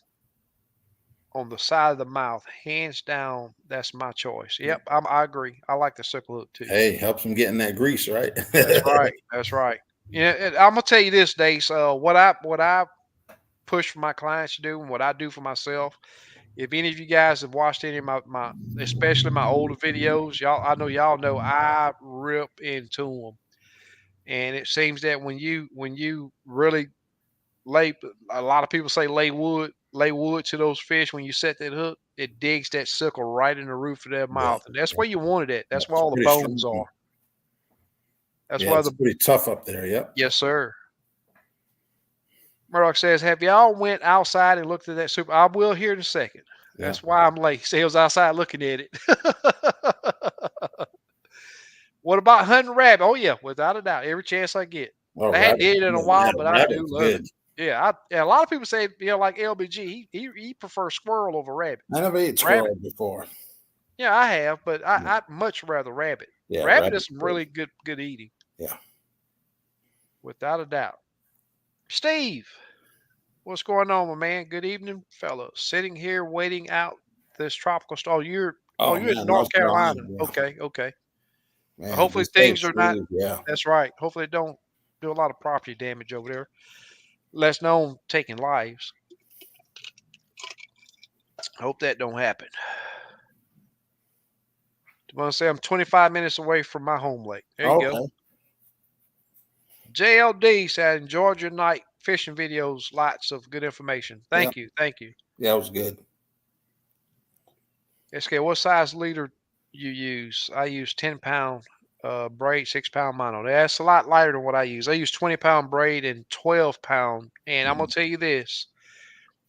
on the side of the mouth, hands down, that's my choice. Yep, I agree. I like the circle hook too. Hey, helps them get in that grease, right? That's right. That's right. Yeah, and I'm gonna tell you this, Dace. What I push for my clients to do, and what I do for myself. If any of you guys have watched any of my especially my older videos, y'all know I rip into them, and it seems that when you really lay, a lot of people say lay wood to those fish. When you set that hook, it digs that sucker right in the roof of their Yeah, mouth, and that's where you want it at. yeah, That's where it's all the pretty bones are. strong. That's Yeah, where it's the pretty tough up there. Yep. Yes, sir. Murdoch says, "Have y'all went outside and looked at that super?" I will here in a second. Yeah. That's why I'm late. See, I was outside looking at it. What about hunting rabbit? Oh yeah, without a doubt, every chance I get. Oh, I hadn't rabbit. did it in a Yeah, while, but I do rabbit's love it. good. Yeah, a lot of people say, like LBG, he prefers squirrel over rabbit. I never ate Rabbit, squirrel before. yeah, I have, but Yeah, I'd much rather rabbit. yeah, Rabbit is rabbit's some good. really good eating, Yeah. without a doubt. Steve, what's going on, my man? Good evening, fellas. Sitting here waiting out this tropical storm. Oh You're in man, North North Carolina. Carolina. Yeah. Okay, okay. Man, be Hopefully safe, things are not. Steve. Yeah. That's right. Hopefully they don't do a lot of property damage over there. Less known taking lives. Hope that don't happen. I want to say I'm 25 minutes away from my home lake. There you go. Okay. JLD said, enjoyed your night fishing videos. Lots of good information. Yeah. Thank you. Thank you. Yeah, it was good. SK, what size leader you use? I use 10-pound braid, 6-pound mono. That's a lot lighter than what I use. I use 20-pound braid and 12-pound. And I'm going Mhm. to tell you this.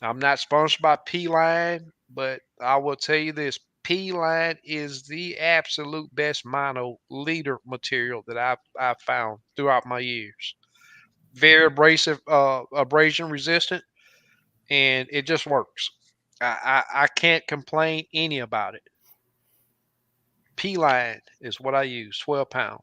I'm not sponsored by P Line, but I will tell you this. P Line is the absolute best mono leader material that I've found throughout my years. Very abrasive, abrasion resistant, and it just works. I can't complain any about it. P line is what I use, 12-pound.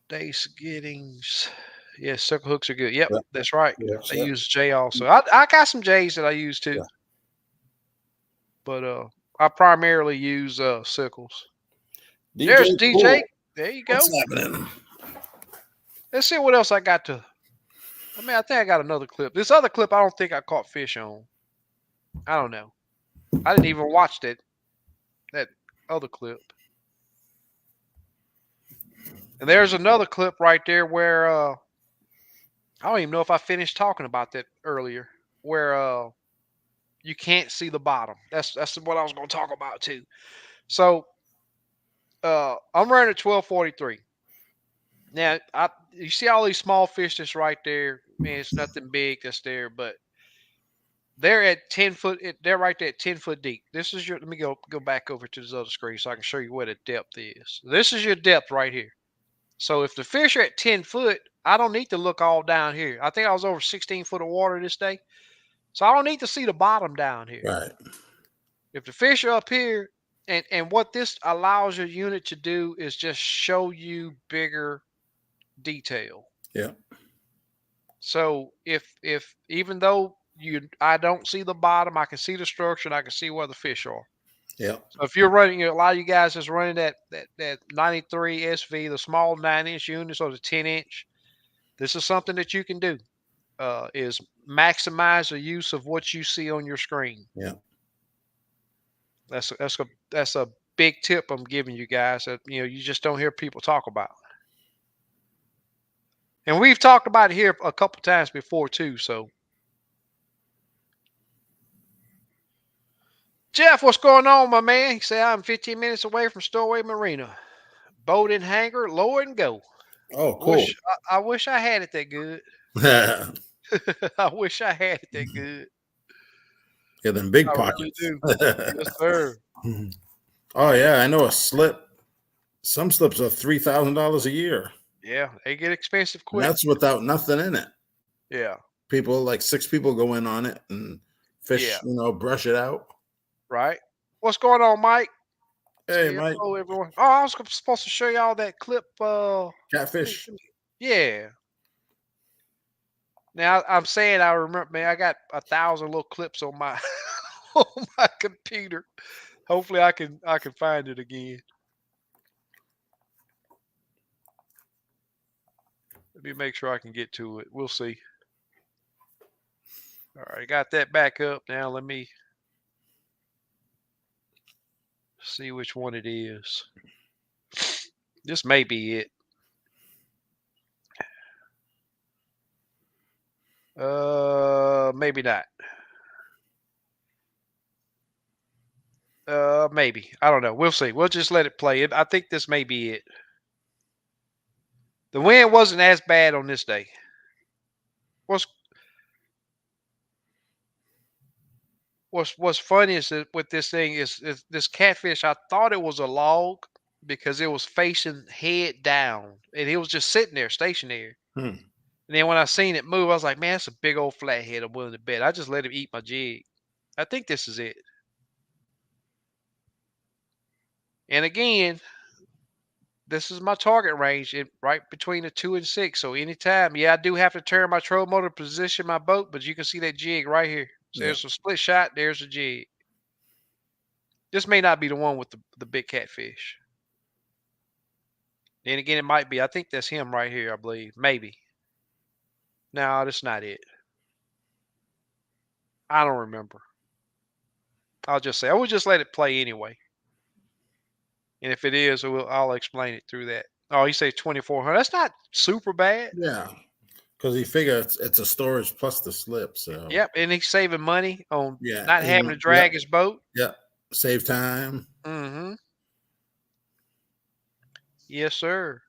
Dace Giddings. Yes, circle hooks are good. Yep, Yeah. that's right. Yes. I Yep. use J also. I got some J's that I use too, Yeah. but I primarily use sickles. There's DJ DJ. Cool. There you What's go. happening? Let's see what else I got to. I think I got another clip. This other clip, I don't think I caught fish on. I don't know. I didn't even watch that other clip. And there's another clip right there where I don't even know if I finished talking about that earlier, where you can't see the bottom. That's what I was going to talk about too. So I'm running at 1243. Now you see all these small fish that's right there. Man, it's nothing big that's there, but they're at 10 foot. They're right there at 10 foot deep. This is your. Let me go back over to this other screen so I can show you what the depth is. This is your depth right here. So if the fish are at 10 foot, I don't need to look all down here. I think I was over 16 foot of water this day, so I don't need to see the bottom down here. Right. If the fish are up here, and what this allows your unit to do is just show you bigger detail. Yeah. So if even though I don't see the bottom, I can see the structure and I can see where the fish are. Yeah. So if you're running, a lot of you guys is running that 93 SV, the small 9-inch units or the 10-inch. This is something that you can do. Is maximize the use of what you see on your screen. Yeah. That's a big tip I'm giving you guys that you just don't hear people talk about. And we've talked about it here a couple times before too. So Jeff, what's going on, my man? He said I'm 15 minutes away from Stowaway Marina. Boat in hangar, lower and go. Oh, cool. I wish I had it that good. Yeah, I wish I had it that good. them big I really pockets. do. Yes, sir. Oh yeah, I know a slip. Some slips are $3,000 a year, Yeah, they get expensive and quick. that's without nothing in it. Yeah, People like 6 people go in on it and yeah, fish, brush it out. right. What's going on, Mike? Hey, Say Mike, hello, everyone. Oh, I was supposed to show y'all that clip. catfish. Yeah, Now I'm saying I remember, man. I got 1,000 little clips on my on my computer. Hopefully, I can find it again. Let me make sure I can get to it. We'll see. All right, got that back up. Now let me see which one it is. This may be it. Maybe not. Maybe. I don't know. We'll see. We'll just let it play. I think this may be it. The wind wasn't as bad on this day. What's what's funny is that with this thing is this catfish. I thought it was a log because it was facing head down and it was just sitting there stationary. Hmm. And then when I seen it move, I was like, man, that's a big old flathead. I'm willing to bet. I just let him eat my jig. I think this is it. And again, this is my target range, right between the 2 and 6. So anytime, yeah, I do have to turn my trolling motor to position my boat, but you can see that jig right here. So Yeah. there's a split shot. There's a jig. This may not be the one with the big catfish. Then again, it might be. I think that's him right here. I believe maybe. No, that's not it. I don't remember. I'll just say I will just let it play anyway. And if it is, I'll explain it through that. Oh, he says 2,400. That's not super bad. Yeah. Because he figures it's a storage plus the slip. So Yep, and he's saving money on yeah. not having to Yep. drag his boat. Yep. Save time. Mm-hmm. Yes, sir.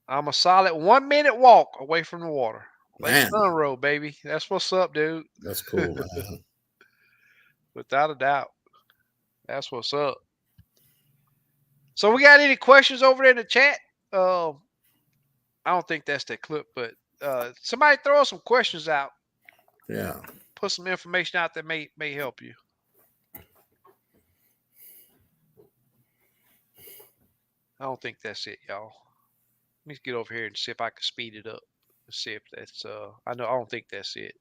I'm a solid 1 minute walk away from the water. Lake Man, Sunrow, baby. That's what's up, dude. that's cool, man. Without a doubt. That's what's up. So we got any questions over there in the chat? I don't think that's that clip, but somebody throw some questions out. Yeah. Put some information out that may help you. I don't think that's it, y'all. Let me get over here and see if I can speed it up. Let's see if that's I don't think that's it.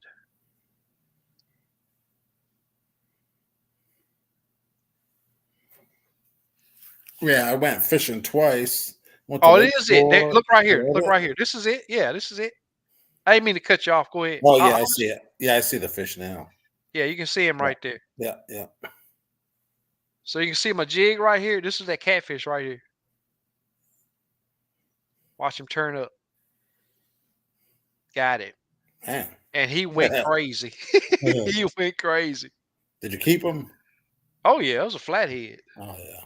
Yeah, I went fishing twice. Went to Oh, it Lake is it. There, Shore, look right here. Look Florida. right here. This is it. Yeah, this is it. I didn't mean to cut you off. Go ahead. Oh yeah, I see it. Yeah, I see the fish now. Yeah, you can see him Yeah, right there. yeah, yeah. So you can see my jig right here. This is that catfish right here. Watch him turn up. Got it. Man. And he went crazy. He went crazy. Did you keep him? Oh yeah, it was a flathead. Oh yeah.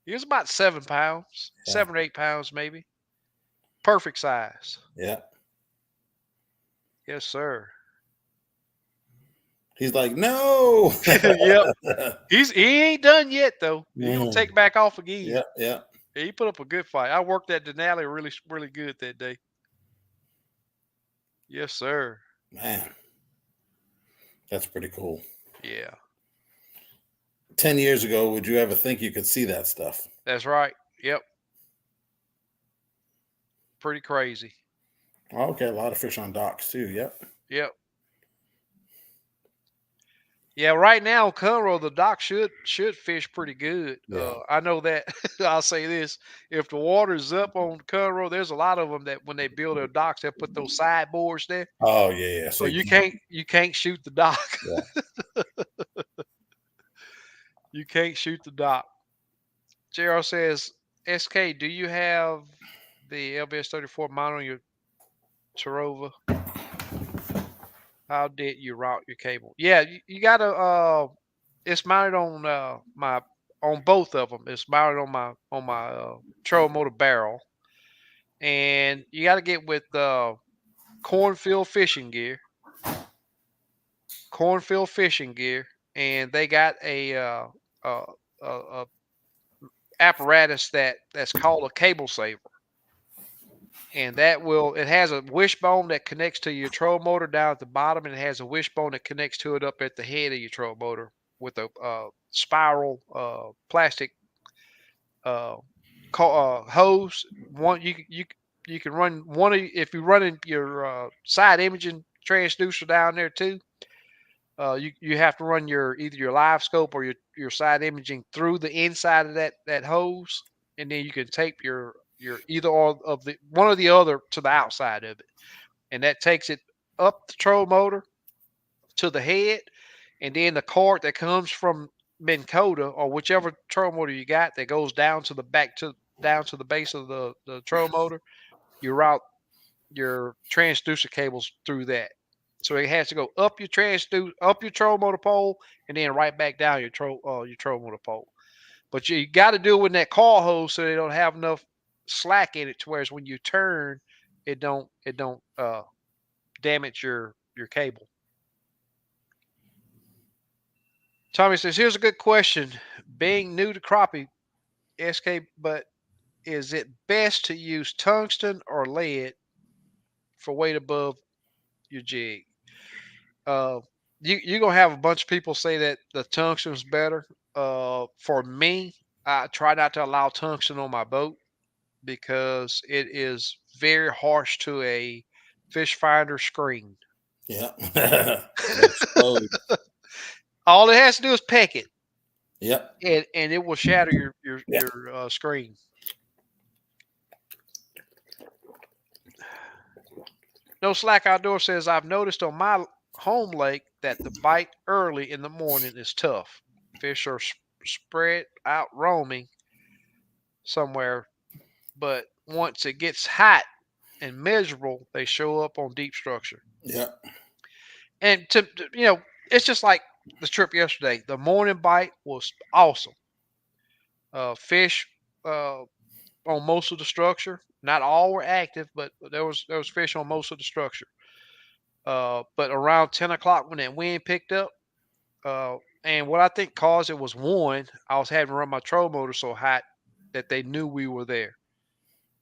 He was about 7 pounds, Yeah. 7 or 8 pounds maybe. Perfect size. Yeah. Yes, sir. He's like, no. Yep. He ain't done yet though. He gonna take back off again. Yeah, yeah. He put up a good fight. I worked that Denali really, really good that day. Yes, sir. Man. That's pretty cool. Yeah. 10 years ago, would you ever think you could see that stuff? That's right. Yep. Pretty crazy. Okay, a lot of fish on docks too. Yep. Yep. Yeah, right now, Conroe, the dock should fish pretty good. Yeah. I know that. I'll say this: if the water's up on Conroe, there's a lot of them that when they build their docks, they put those sideboards there, Oh yeah, yeah. so you can't shoot the dock. Yeah. You can't shoot the dock. JR says, "SK, do you have the LBS 34 mount on your Tarova? How did you route your cable? Yeah, you gotta. It's mounted on on both of them. It's mounted on my trolling motor barrel, and you got to get with cornfield fishing gear. Cornfield fishing gear, and they got uh, a apparatus that's called a cable saver, and it has a wishbone that connects to your troll motor down at the bottom, and it has a wishbone that connects to it up at the head of your troll motor with a spiral plastic hose. One you You can run one of if you're running your side imaging transducer down there too. You have to run your either your live scope or your side imaging through the inside of that hose, and then you can tape your either or of the one or the other to the outside of it, and that takes it up the troll motor to the head, and then the cord that comes from Minn Kota or whichever troll motor you got that goes down to the back to down to the base of the troll motor. You route your transducer cables through that. So it has to go up up your troll motor pole and then right back down your troll motor pole. But you got to do it with that call hose so they don't have enough slack in it to whereas when you turn, it don't damage your cable. Tommy says, "Here's a good question. Being new to crappie, SK, but is it best to use tungsten or lead for weight above your jig?" Uh, you're gonna have a bunch of people say that the tungsten's better. For me, I try not to allow tungsten on my boat because it is very harsh to a fish finder screen. Yeah. It'll explode. All it has to do is peck it, Yep. and it will shatter Yeah. your screen. No Slack Outdoor says I've noticed on my home lake that the bite early in the morning is tough. Fish are spread out roaming somewhere, but once it gets hot and miserable, they show up on deep structure. Yep. And it's just like the trip yesterday. The morning bite was awesome. Fish uh, on most of the structure. Not all were active, but there was fish on most of the structure. But around 10 o'clock when that wind picked up, uh, and what I think caused it was one, I was having to run my troll motor so hot that they knew we were there.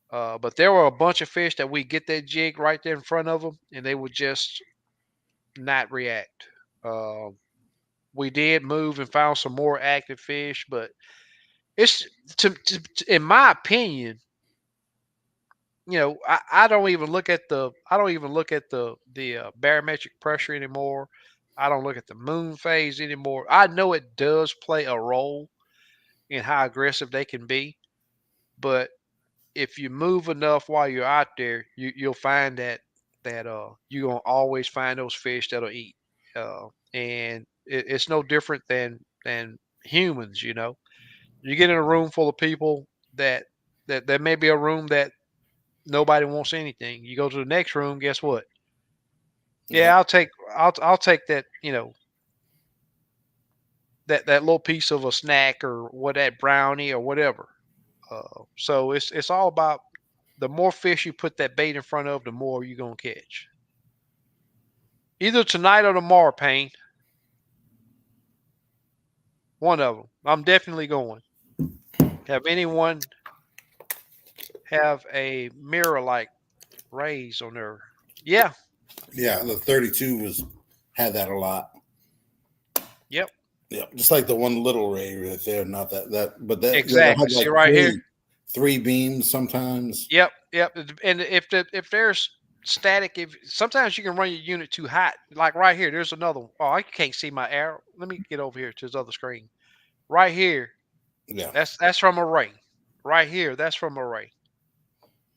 But there were a bunch of fish that we get that jig right there in front of them, and they would just not react. Uh, we did move and found some more active fish, but it's in my opinion, I don't even look at the barometric pressure anymore. I don't look at the moon phase anymore. I know it does play a role in how aggressive they can be, but if you move enough while you're out there, you'll find that you're gonna always find those fish that'll eat. And it's no different than humans. You get in a room full of people that there may be a room that nobody wants anything. You go to the next room, guess what? Yeah, Yep. I'll take that, that little piece of a snack or what that brownie or whatever. So it's all about the more fish you put that bait in front of, the more you're gonna catch. Either tonight or tomorrow, Payne. One of them. I'm definitely going. Have anyone have a mirror like rays on their? Yeah. Yeah. The 32 was had that a lot. Yep. Yeah, just like the one little ray right there. Not but they'll Exactly. have See like right here. three beams sometimes. Yep. Yep. And if there's static, if sometimes you can run your unit too hot. Like right here, there's another one. Oh, I can't see my arrow. Let me get over here to this other screen. Right here, Yeah. that's from a ray. Right here, that's from a ray.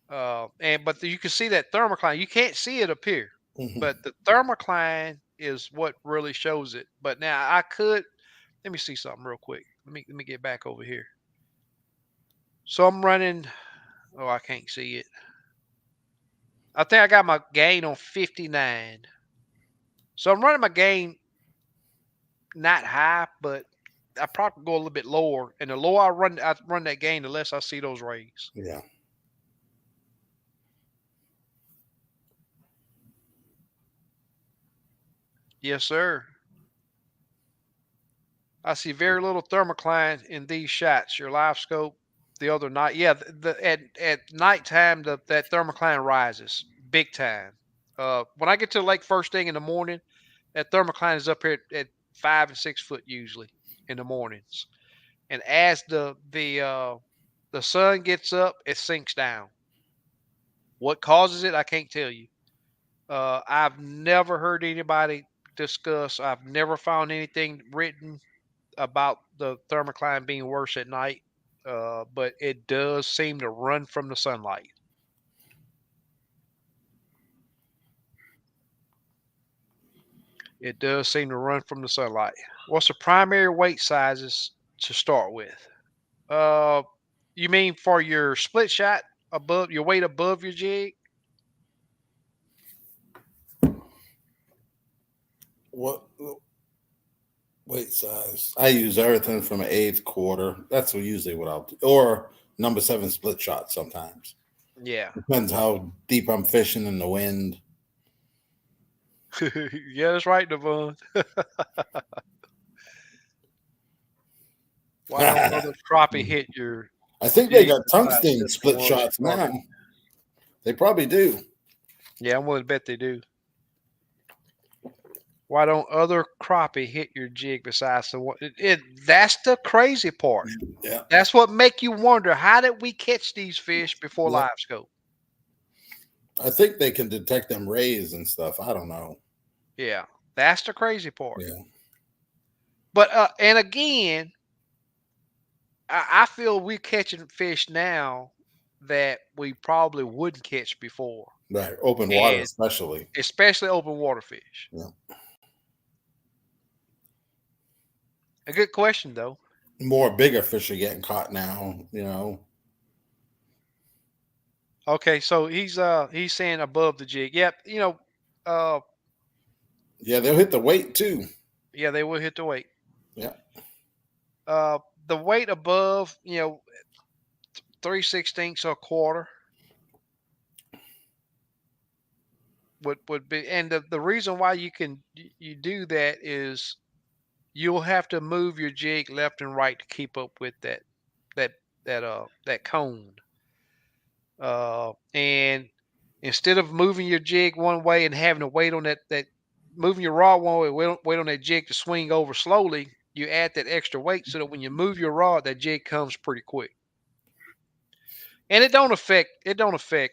But you can see that thermocline. You can't see it up here, Hmm. but the thermocline is what really shows it. But now I could let me see something real quick. Let me get back over here. So I'm running. Oh, I can't see it. I think I got my gain on 59. So I'm running my gain not high, but I probably go a little bit lower. And the lower I run that gain, the less I see those rays. Yeah. Yes, sir. I see very little thermocline in these shots. Your live scope the other night. Yeah, at nighttime that thermocline rises big time. When I get to the lake first thing in the morning, that thermocline is up here at 5 and 6 foot usually in the mornings. And as the sun gets up, it sinks down. What causes it, I can't tell you. I've never heard anybody discuss. I've never found anything written about the thermocline being worse at night. But it does seem to run from the sunlight. It does seem to run from the sunlight. What's the primary weight sizes to start with? Uh, you mean for your split shot above your weight above your jig? What weight size? I use everything from an eighth quarter. That's usually what I'll do. Or number 7 split shot sometimes. Yeah. Depends how deep I'm fishing in the wind. Yeah, that's right, Devon. Why don't other crappie hit your I think they jig got besides tungsten just the split one that shots started? now. They probably do. Yeah, I'm willing to bet they do. Why don't other crappie hit your jig besides the one? That's the crazy part. Yeah. That's what make you wonder, how did we catch these fish before Yeah. live scope? I think they can detect them rays and stuff. I don't know. Yeah, that's the crazy part. Yeah. But and again, I feel we're catching fish now that we probably wouldn't catch before, Right. Open water, and especially. especially open water fish. Yeah. A good question though. More bigger fish are getting caught now. Okay, so he's saying above the jig. Yep, uh Yeah, they'll hit the weight too. yeah, they will hit the weight. Yeah. Uh the weight above, 3/16 or a quarter would be, and the reason why you do that is you'll have to move your jig left and right to keep up with that that cone. And instead of moving your jig one way and having to wait on that moving your rod one way, wait on that jig to swing over slowly, you add that extra weight so that when you move your rod, that jig comes pretty quick. And it don't affect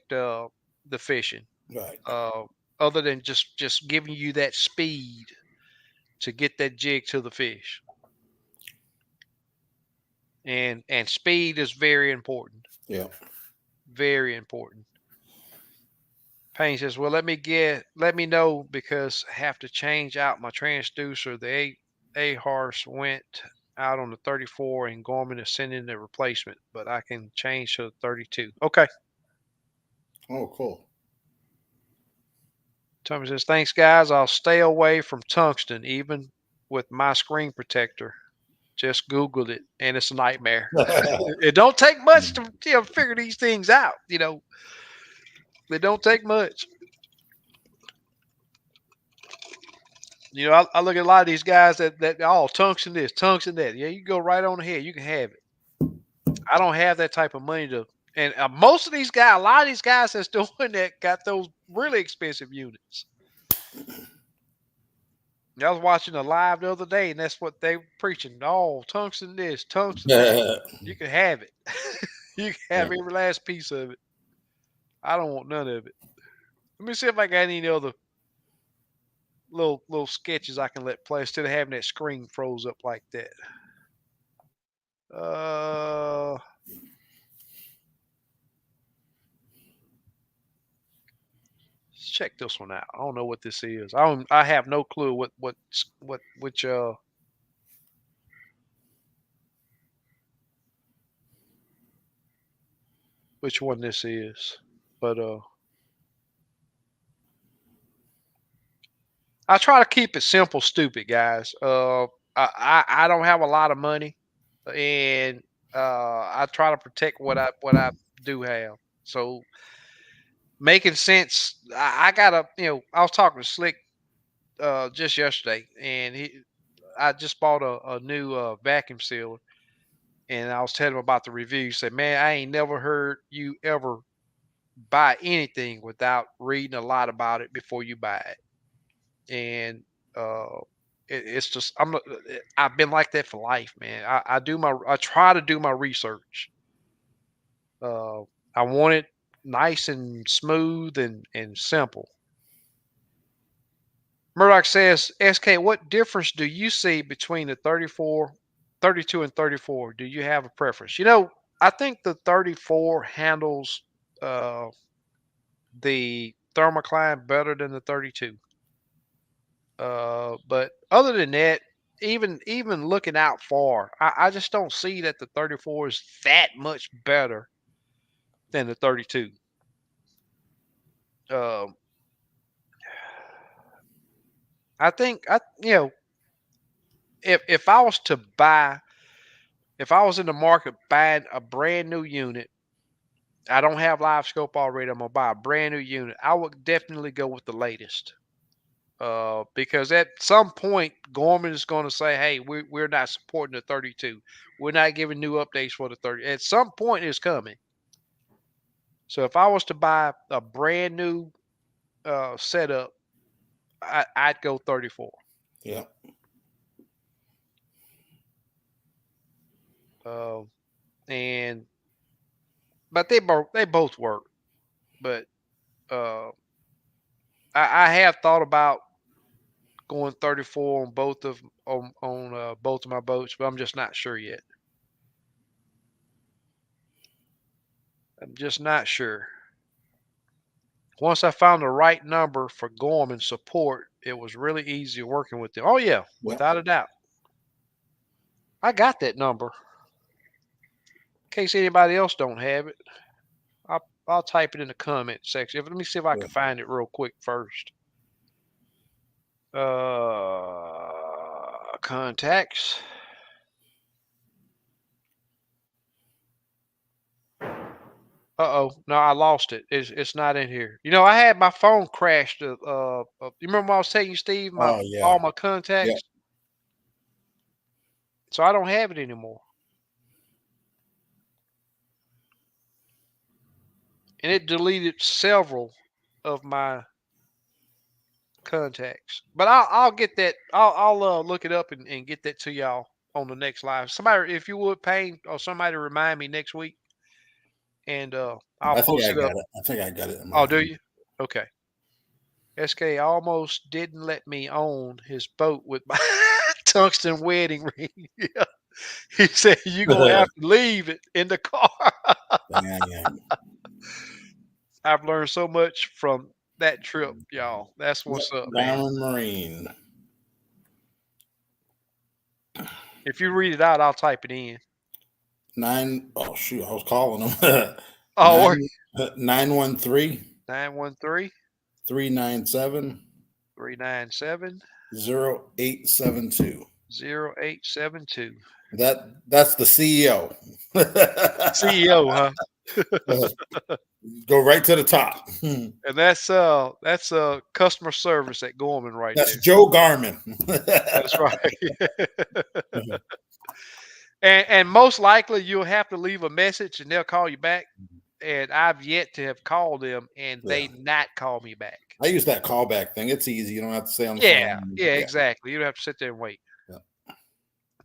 the fishing. Right. Uh, other than just giving you that speed to get that jig to the fish. And speed is very important. Yeah. Very important. Payne says, "Well, let me know because I have to change out my transducer. The A horse went out on the 34 and Gorman is sending the replacement, but I can change to the 32." Okay. Oh, cool. Tommy says, "Thanks, guys. I'll stay away from tungsten, even with my screen protector. Just Googled it, and it's a nightmare. It don't take much to figure these things out. They don't take much. I look at a lot of these guys that tungsten this, tungsten that. Yeah, you go right on ahead. You can have it. I don't have that type of money to. And most of these guys, a lot of these guys that's doing that, got those really expensive units. I was watching a live the other day, and that's what they were preaching. Oh, tungsten this, tungsten that. Yeah. You can have it. You can have every last piece of it. I don't want none of it. Let me see if I got any other little sketches I can let play instead of having that screen froze up like that. Let's check this one out. I don't know what this is. I have no clue which one this is. But I try to keep it simple, stupid, guys. I don't have a lot of money, and I try to protect what I do have. So making sense. I gotta, I was talking to Slick just yesterday, and I just bought a new vacuum sealer, and I was telling him about the review. He said, "Man, I ain't never heard you ever buy anything without reading a lot about it before you buy it." And uh, it's just I've been like that for life, man. I try to do my research. Uh, I want it nice and smooth and simple. Murdoch says, SK, what difference do you see between the 34, 32, and 34? Do you have a preference? I think the 34 handles uh, the thermocline better than the 32. But other than that, even looking out far, I just don't see that the 34 is that much better than the 32. Um, I think if I was to buy, if I was in the market buying a brand new unit, I don't have Livescope already. I'm gonna buy a brand new unit. I would definitely go with the latest. Because at some point, Gorman is going to say, "Hey, we're not supporting the 32. We're not giving new updates for the 30." At some point, it's coming. So if I was to buy a brand new setup, I'd go 34. Yeah. Uh, and but they both work. But uh, I have thought about going 34 on both of my boats, but I'm just not sure yet. I'm just not sure. Once I found the right number for Gorman support, it was really easy working with them. Oh yeah, Yeah. without a doubt. I got that number. In case anybody else don't have it, I'll type it in the comment section. Let me see if I Yeah. can find it real quick first. Contacts. Uh-oh. No, I lost it. It's not in here. I had my phone crashed. You remember when I was telling you, Steve, my Oh yeah. all my Yeah. contacts? So I don't have it anymore. And it deleted several of my contacts. But I'll get that. I'll look it up and get that to y'all on the next live. Somebody, if you would, Payne, or somebody remind me next week, and I'll I think post I it up. got it. I think I got it in Oh, my do you? Okay. SK almost didn't let me own his boat with my tungsten wedding ring. Yeah. He said you're gonna have to leave it in the car. Dang. I've learned so much from that trip, y'all. That's Yep. what's up, man. Diamond Marine. If you read it out, I'll type it in. Nine. Oh shoot! I was calling them. Oh, 913 913 397 397 0872. 0872. That's the CEO. CEO, huh? Go right to the top. And that's customer service at Gorman right That's there. Joe Garman. That's right. And most likely you'll have to leave a message and they'll call you back. And I've yet to have called them and Yeah. they not call me back. I use that callback thing. It's easy. You don't have to stay on the Yeah, phone. yeah, Yeah. exactly. You don't have to sit there and wait. Yeah.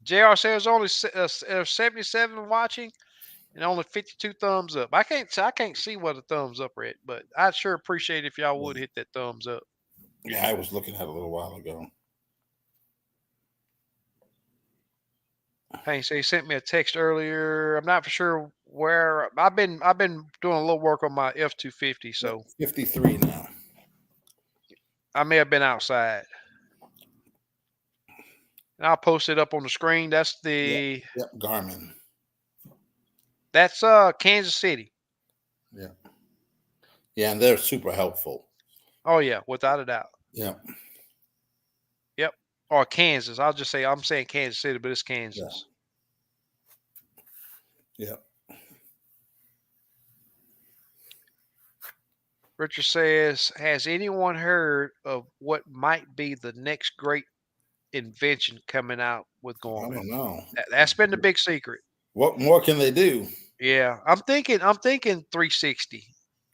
JR says only 77 watching and only 52 thumbs up. I can't see what the thumbs up are at, but I'd sure appreciate if y'all would hit that thumbs up. Yeah, I was looking at it a little while ago. Hey, so he sent me a text earlier. I'm not for sure where I've been doing a little work on my F-250, Yeah, so 53 now. I may have been outside. And I'll post it up on the screen. That's Yep. the Yep. Garmin. that's Kansas City. Yeah. Yeah, and they're super helpful. Oh yeah, without a doubt. Yeah. Yep. Or Kansas. I'm saying Kansas City, but it's Yeah. Kansas. Yeah. Richard says, has anyone heard of what might be the next great invention coming out with I Gorman? don't know. That's been the big secret. What more can they do? Yeah, I'm thinking 360.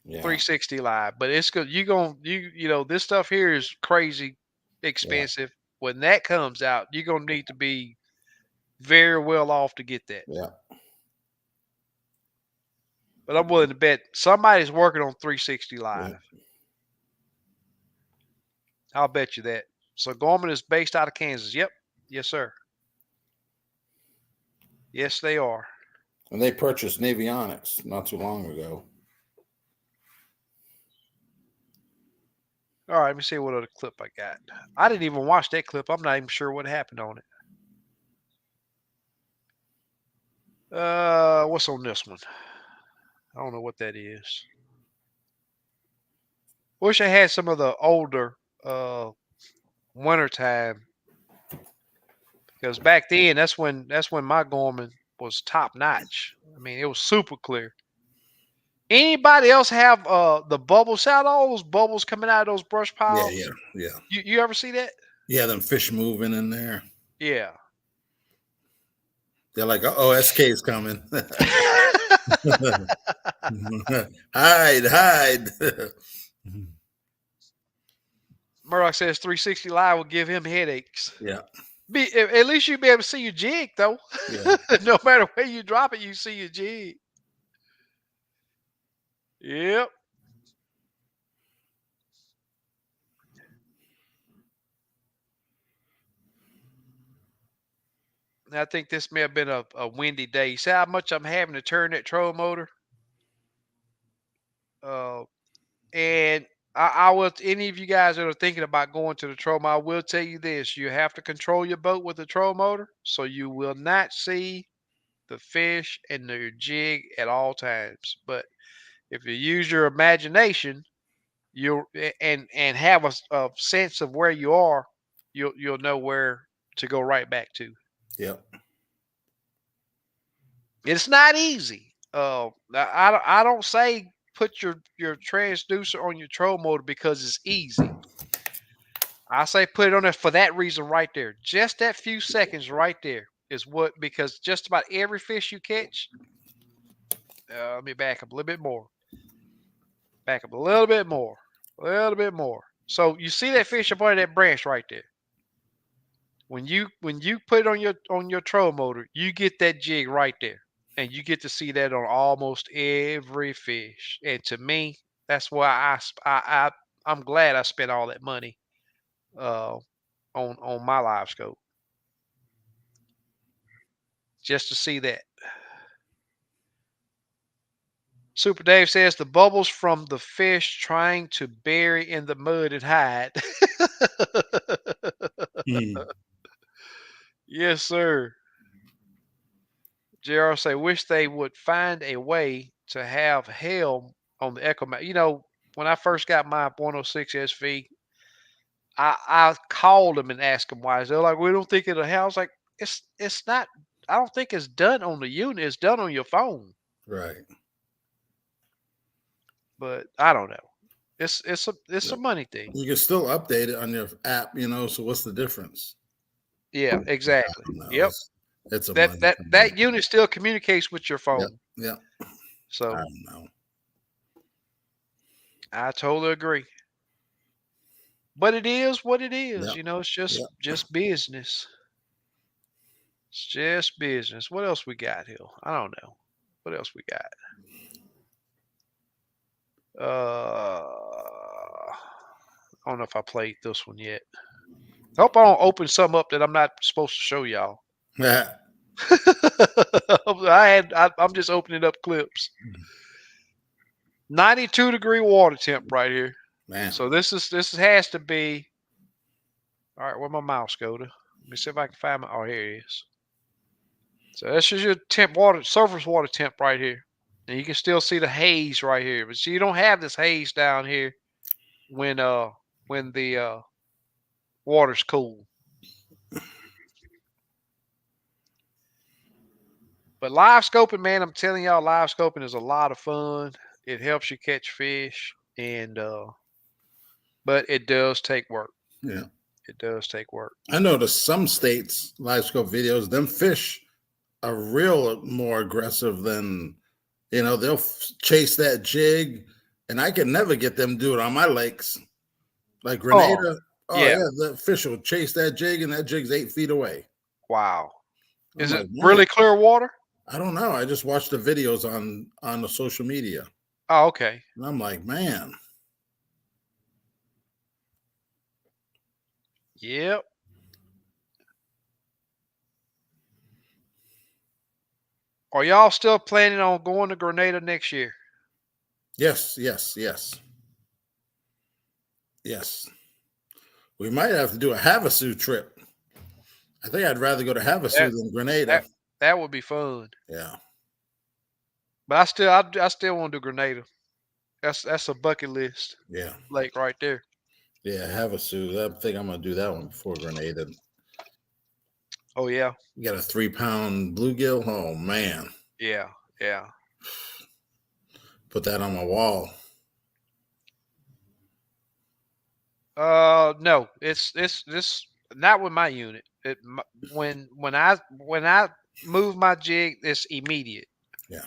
Yeah. 360 live, but it's good. This stuff here is crazy Yeah. expensive. When that comes out, you're gonna need to be very well off to get that. Yeah. But I'm willing to bet somebody's working on 360 Yeah. Live. I'll bet you that. So Gorman is based out of Kansas. Yep. Yes, sir. Yes, they are. And they purchased Navionics not too long ago. All right, let me see what other clip I got. I didn't even watch that clip. I'm not even sure what happened on it. What's on this one? I don't know what that is. Wish I had some of the older wintertime, because back then that's when my Gorman was top notch. I mean, it was super clear. Anybody else have the bubbles? See how all those bubbles coming out of those brush Yeah, piles? yeah, yeah. You ever see that? Yeah, them fish moving in there. Yeah. They're like, oh, SK's coming. Hide, hide. Murdoch says 360 Live will give him headaches. Yeah, At least you'll be able to see your jig though. yeah. No matter where you drop it, you see your jig. Yep. I think this may have been a windy day. See how much I'm having to turn that trolling motor? Uh, and I will, any of you guys that are thinking about going to the troll motor, I will tell you this: you have to control your boat with the troll motor, so you will not see the fish and the jig at all times. But if you use your imagination, you'll and have a sense of where you are, you'll know where to go right back to. Yep. It's not easy. I don't say put your transducer on your troll motor because it's easy. I say put it on there for that reason right there. Just that few seconds right there is what, because just about every fish you catch. Let me back up a little bit more. Back up a little bit more. A little bit more. So you see that fish up under that branch right there. When you put it on your troll motor, you get that jig right there, and you get to see that on almost every fish. And to me, that's why I'm glad I spent all that money uh, on my live scope just to see that. Super Dave says the bubbles from the fish trying to bury in the mud and hide. Hmm. Yes, sir. JR say, wish they would find a way to have helm on the Echo. You know, when I first got my 106 SV, I called them and asked them why. They're like, we don't think it'll help. I was like, it's not. I don't think it's done on the unit. It's done on your phone. Right. But I don't know. It's a Yep. money thing. You can still update it on your app, so what's the difference? Yeah, exactly. No, Yep. it's a That money that thing. that unit still communicates with your Yep. phone. Yep. I So don't know. I totally agree. But it is what it is. Yep. You know, it's Yep. just business. It's just business. What else we got here? I don't know. What else we got? I don't know if I played this one yet. I hope I don't open some up that I'm not supposed to show y'all. I'm just opening up clips. 92-degree water temp right here. Man. So this has to be. All right, where my mouse go to? Let me see if I can find my. Oh, here it is. So this is your surface water temp right here. And you can still see the haze right here. But see, you don't have this haze down here when the water's cool. But live scoping, man, I'm telling y'all, live scoping is a lot of fun. It helps you catch fish, and but it does take work. Yeah. It does take work. I noticed some states live scope videos, them fish are real more aggressive than they'll chase that jig, and I can never get them to do it on my lakes. Like Oh, Grenada, oh yeah. yeah, the fish will chase that jig, and that jig's 8 feet away. Wow. I'm Is it like, man, really clear water? I don't know. I just watched the videos on the social media, Oh, okay. and I'm like, man, Yep. Are y'all still planning on going to Grenada next year? yes, yes, yes, yes. We might have to do a Havasu trip. I think I'd rather go to Havasu That than Grenada. that that would be fun. Yeah, But I still want to do Grenada. That's a bucket list yeah, lake right there. yeah. Havasu. I think I'm gonna do that one before Grenada. Oh yeah, You got a 3 pound bluegill. Oh man, yeah, yeah. put that on my wall. No, it's this not with my unit. When I move my jig, it's immediate. Yeah,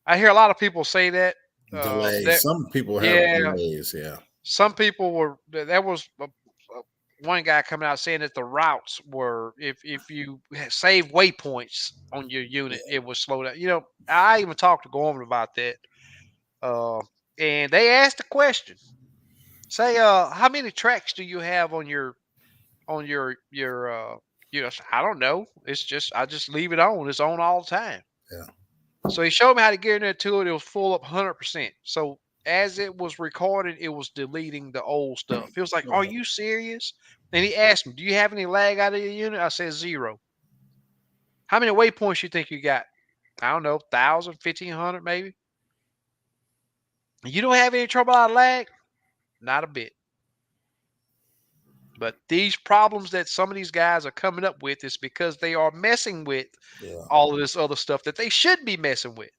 I hear a lot of people say that. delays. That Some people have yeah, delays. Yeah, some people were. There was one guy coming out saying that the routes were if you save waypoints on your unit, yeah, it would slow down. I even talked to Gorman about that. Uh, and they asked the question. Say, how many tracks do you have on your I don't know. It's just I just leave it on. It's on all the time. yeah, So he showed me how to get in there to it. It was full up 100%. So as it was recording, it was deleting the old stuff. He was like, "Are you serious?" And he asked me, "Do you have any lag out of your unit?" I said zero. How many waypoints you think you got? I don't know, 1,000, 1,500 maybe. You don't have any trouble out of lag? Not a bit. But these problems that some of these guys are coming up with is because they are messing with yeah, all of this other stuff that they should be messing with.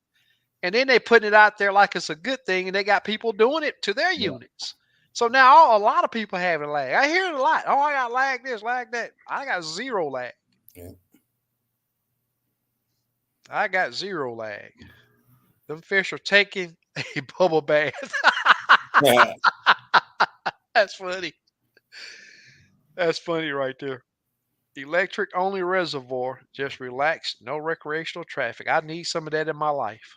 And then they putting it out there like it's a good thing, and they got people doing it to their yeah, units. So now a lot of people having lag. I hear it a lot. Oh, I got lag this, lag that. I got zero lag. yeah. I got zero lag. Them fish are taking a bubble bath. Yeah. That's funny. That's funny right there. Electric only reservoir, just relax, no recreational traffic. I need some of that in my life.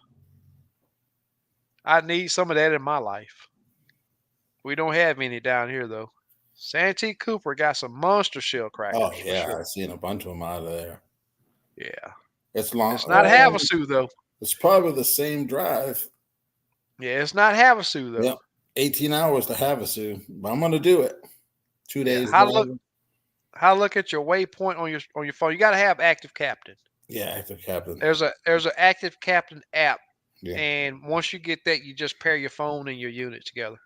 I need some of that in my life. We don't have any down here though. Santee Cooper got some monster shell Oh crackers for yeah, sure. I've seen a bunch of them out of there. Yeah. It's long. It's not Havasu though. It's probably the same drive. Yeah, it's not Havasu though. Yep, 18 hours to Havasu, but I'm gonna do it. Two Yeah. days driving. How look at your waypoint on your phone. You gotta have active captain. Yeah, active captain. There's an active captain app. Yeah, And once you get that, you just pair your phone and your unit together.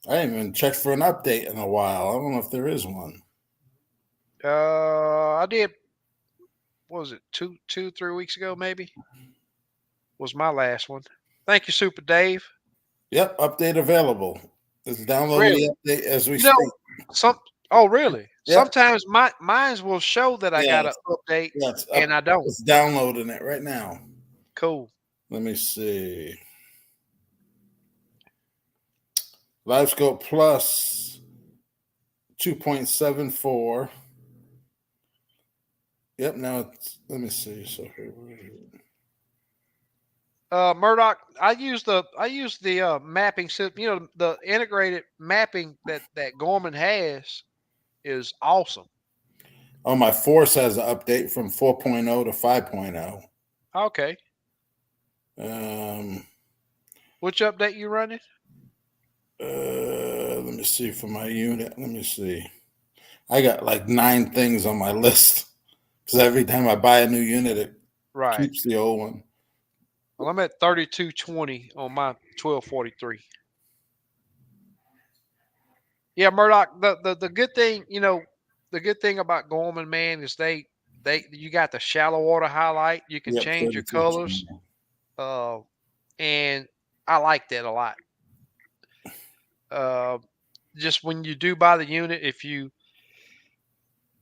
I haven't even checked for an update in a while. I don't know if there is one. I did. What was it? 3 weeks ago, maybe was my last one. Thank you, Super Dave. Yep, update available. It's downloading Really? the update as we You know, speak. some. Oh, really? Yep. Sometimes mines will show that I Yeah, got to update, yeah, it's and up. I don't. It's downloading it right now. Cool. Let me see. Livescope Plus 2.74. Yep, now let me see. So here, Murdoch, I use the mapping system. The integrated mapping that Gorman has is awesome. oh, my Force has an update from 4.0 to 5.0. Okay, Um, which update you running? let me see for my unit. Let me see. I got like 9 things on my list because every time I buy a new unit, it Right. keeps the old one. Well, I'm at 3220 on my 1243. Yeah, Murdoch. The good thing, the good thing about Gorman, man, is they you got the shallow water highlight. You can Yep, change your 32. colors. Uh, and I like that a lot. Uh, just when you do buy the unit,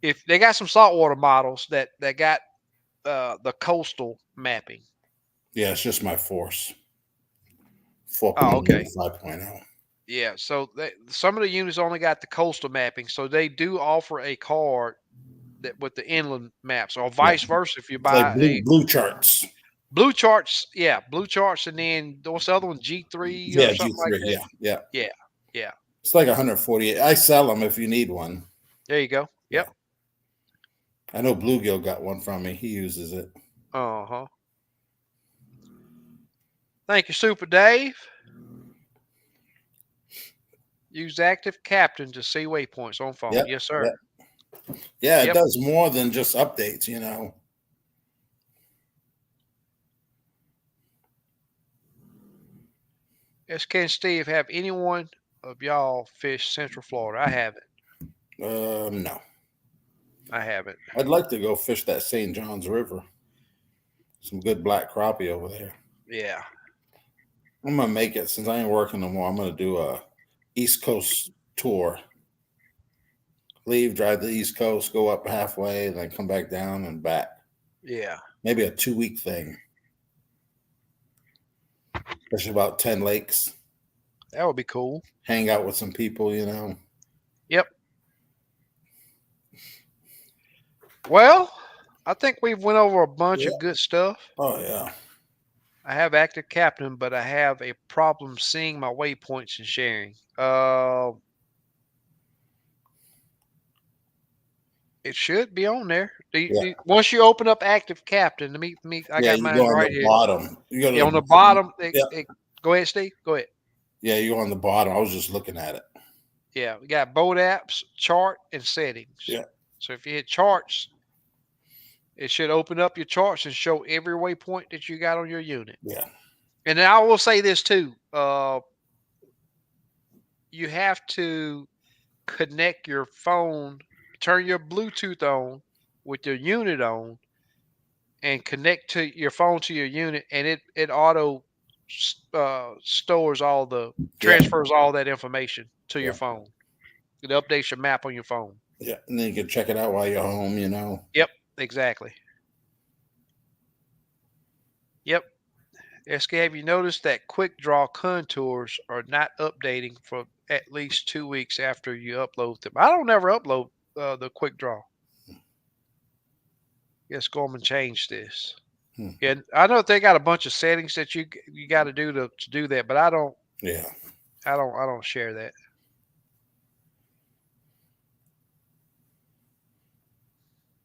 if they got some saltwater models that got the coastal mapping. Yeah, it's just my Force Oh, 4.0 okay. to 5.0. Yeah, so some of the units only got the coastal mapping, so they do offer a card that with the inland maps, or Yeah, vice versa. If you it's like buy blue charts. Blue charts, yeah, blue charts, and then what's the other one? G3 or Yeah, something like G3. that. Yeah, yeah. Yeah, yeah. It's like 148. I sell them if you need one. There you go. Yeah, Yep. I know Bluegill got one from me. He uses it. Uh huh. Thank you, Super Dave. Use active captain to see waypoints on phone. Yep, Yes, sir. yep. Yeah, it Yep. does more than just updates. You know. SK and Steve, have anyone of y'all fished Central Florida? I haven't. No. I haven't. I'd like to go fish that St. Johns River. Some good black crappie over there. Yeah. I'm gonna make it since I ain't working no more. I'm gonna do a East Coast tour. Leave, drive to the East Coast, go up halfway, and then come back down and back. Yeah. Maybe a 2 week thing. Fish about 10 lakes. That would be cool. Hang out with some people, you know. Yep. Well, I think we've went over a bunch Yeah. of good stuff. Oh yeah. I have active captain, but I have a problem seeing my waypoints and sharing. It should be on there. Yeah. Once you open up active captain, I Yeah, got you go mine on right the here. bottom. You go to Yeah, the on the bottom. bottom. Yeah. Go ahead, Steve. Go ahead. Yeah, you go on the bottom. I was just looking at it. Yeah, we got boat apps, chart, and settings. Yeah. So if you hit charts, it should open up your charts and show every waypoint that you got on your unit. Yeah. And then I will say this too. You have to connect your phone, turn your Bluetooth on with your unit on, and connect to your phone to your unit, and it auto stores all the Yeah. transfers all that information to your Yeah. phone. It updates your map on your phone. Yeah. And then you can check it out while you're home, you know. Yep, exactly. Yep. SK, have you noticed that quick draw contours are not updating for at least 2 weeks after you upload them? I don't ever upload the quick draw. Yes, go and change this. Hmm. And I know they got a bunch of settings that you got to do to do that, but Yeah. I don't share that.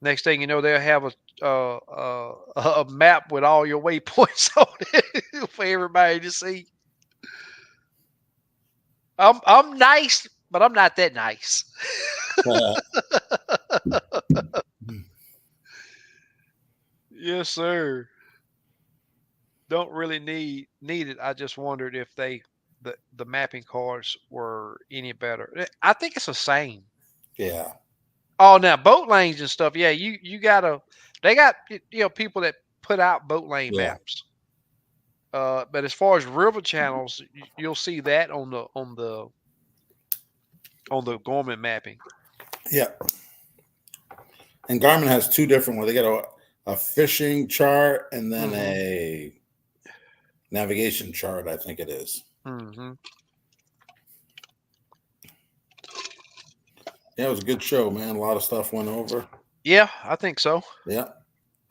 Next thing you know, they'll have a map with all your waypoints on it for everybody to see. I'm nice, but I'm not that nice. Yes, sir. Don't really need it. I just wondered if the mapping cards were any better. I think it's the same. Yeah. Oh, now boat lanes and stuff. Yeah, you gotta. They got people that put out boat lane Yeah. maps. But as far as river channels, you'll see that on the Gorman mapping. Yeah. And Garmin has two different ones. They got a fishing chart and then a navigation chart, I think it is. Mm-hmm. Yeah, it was a good show, man. A lot of stuff went over. Yeah, I think so. Yeah.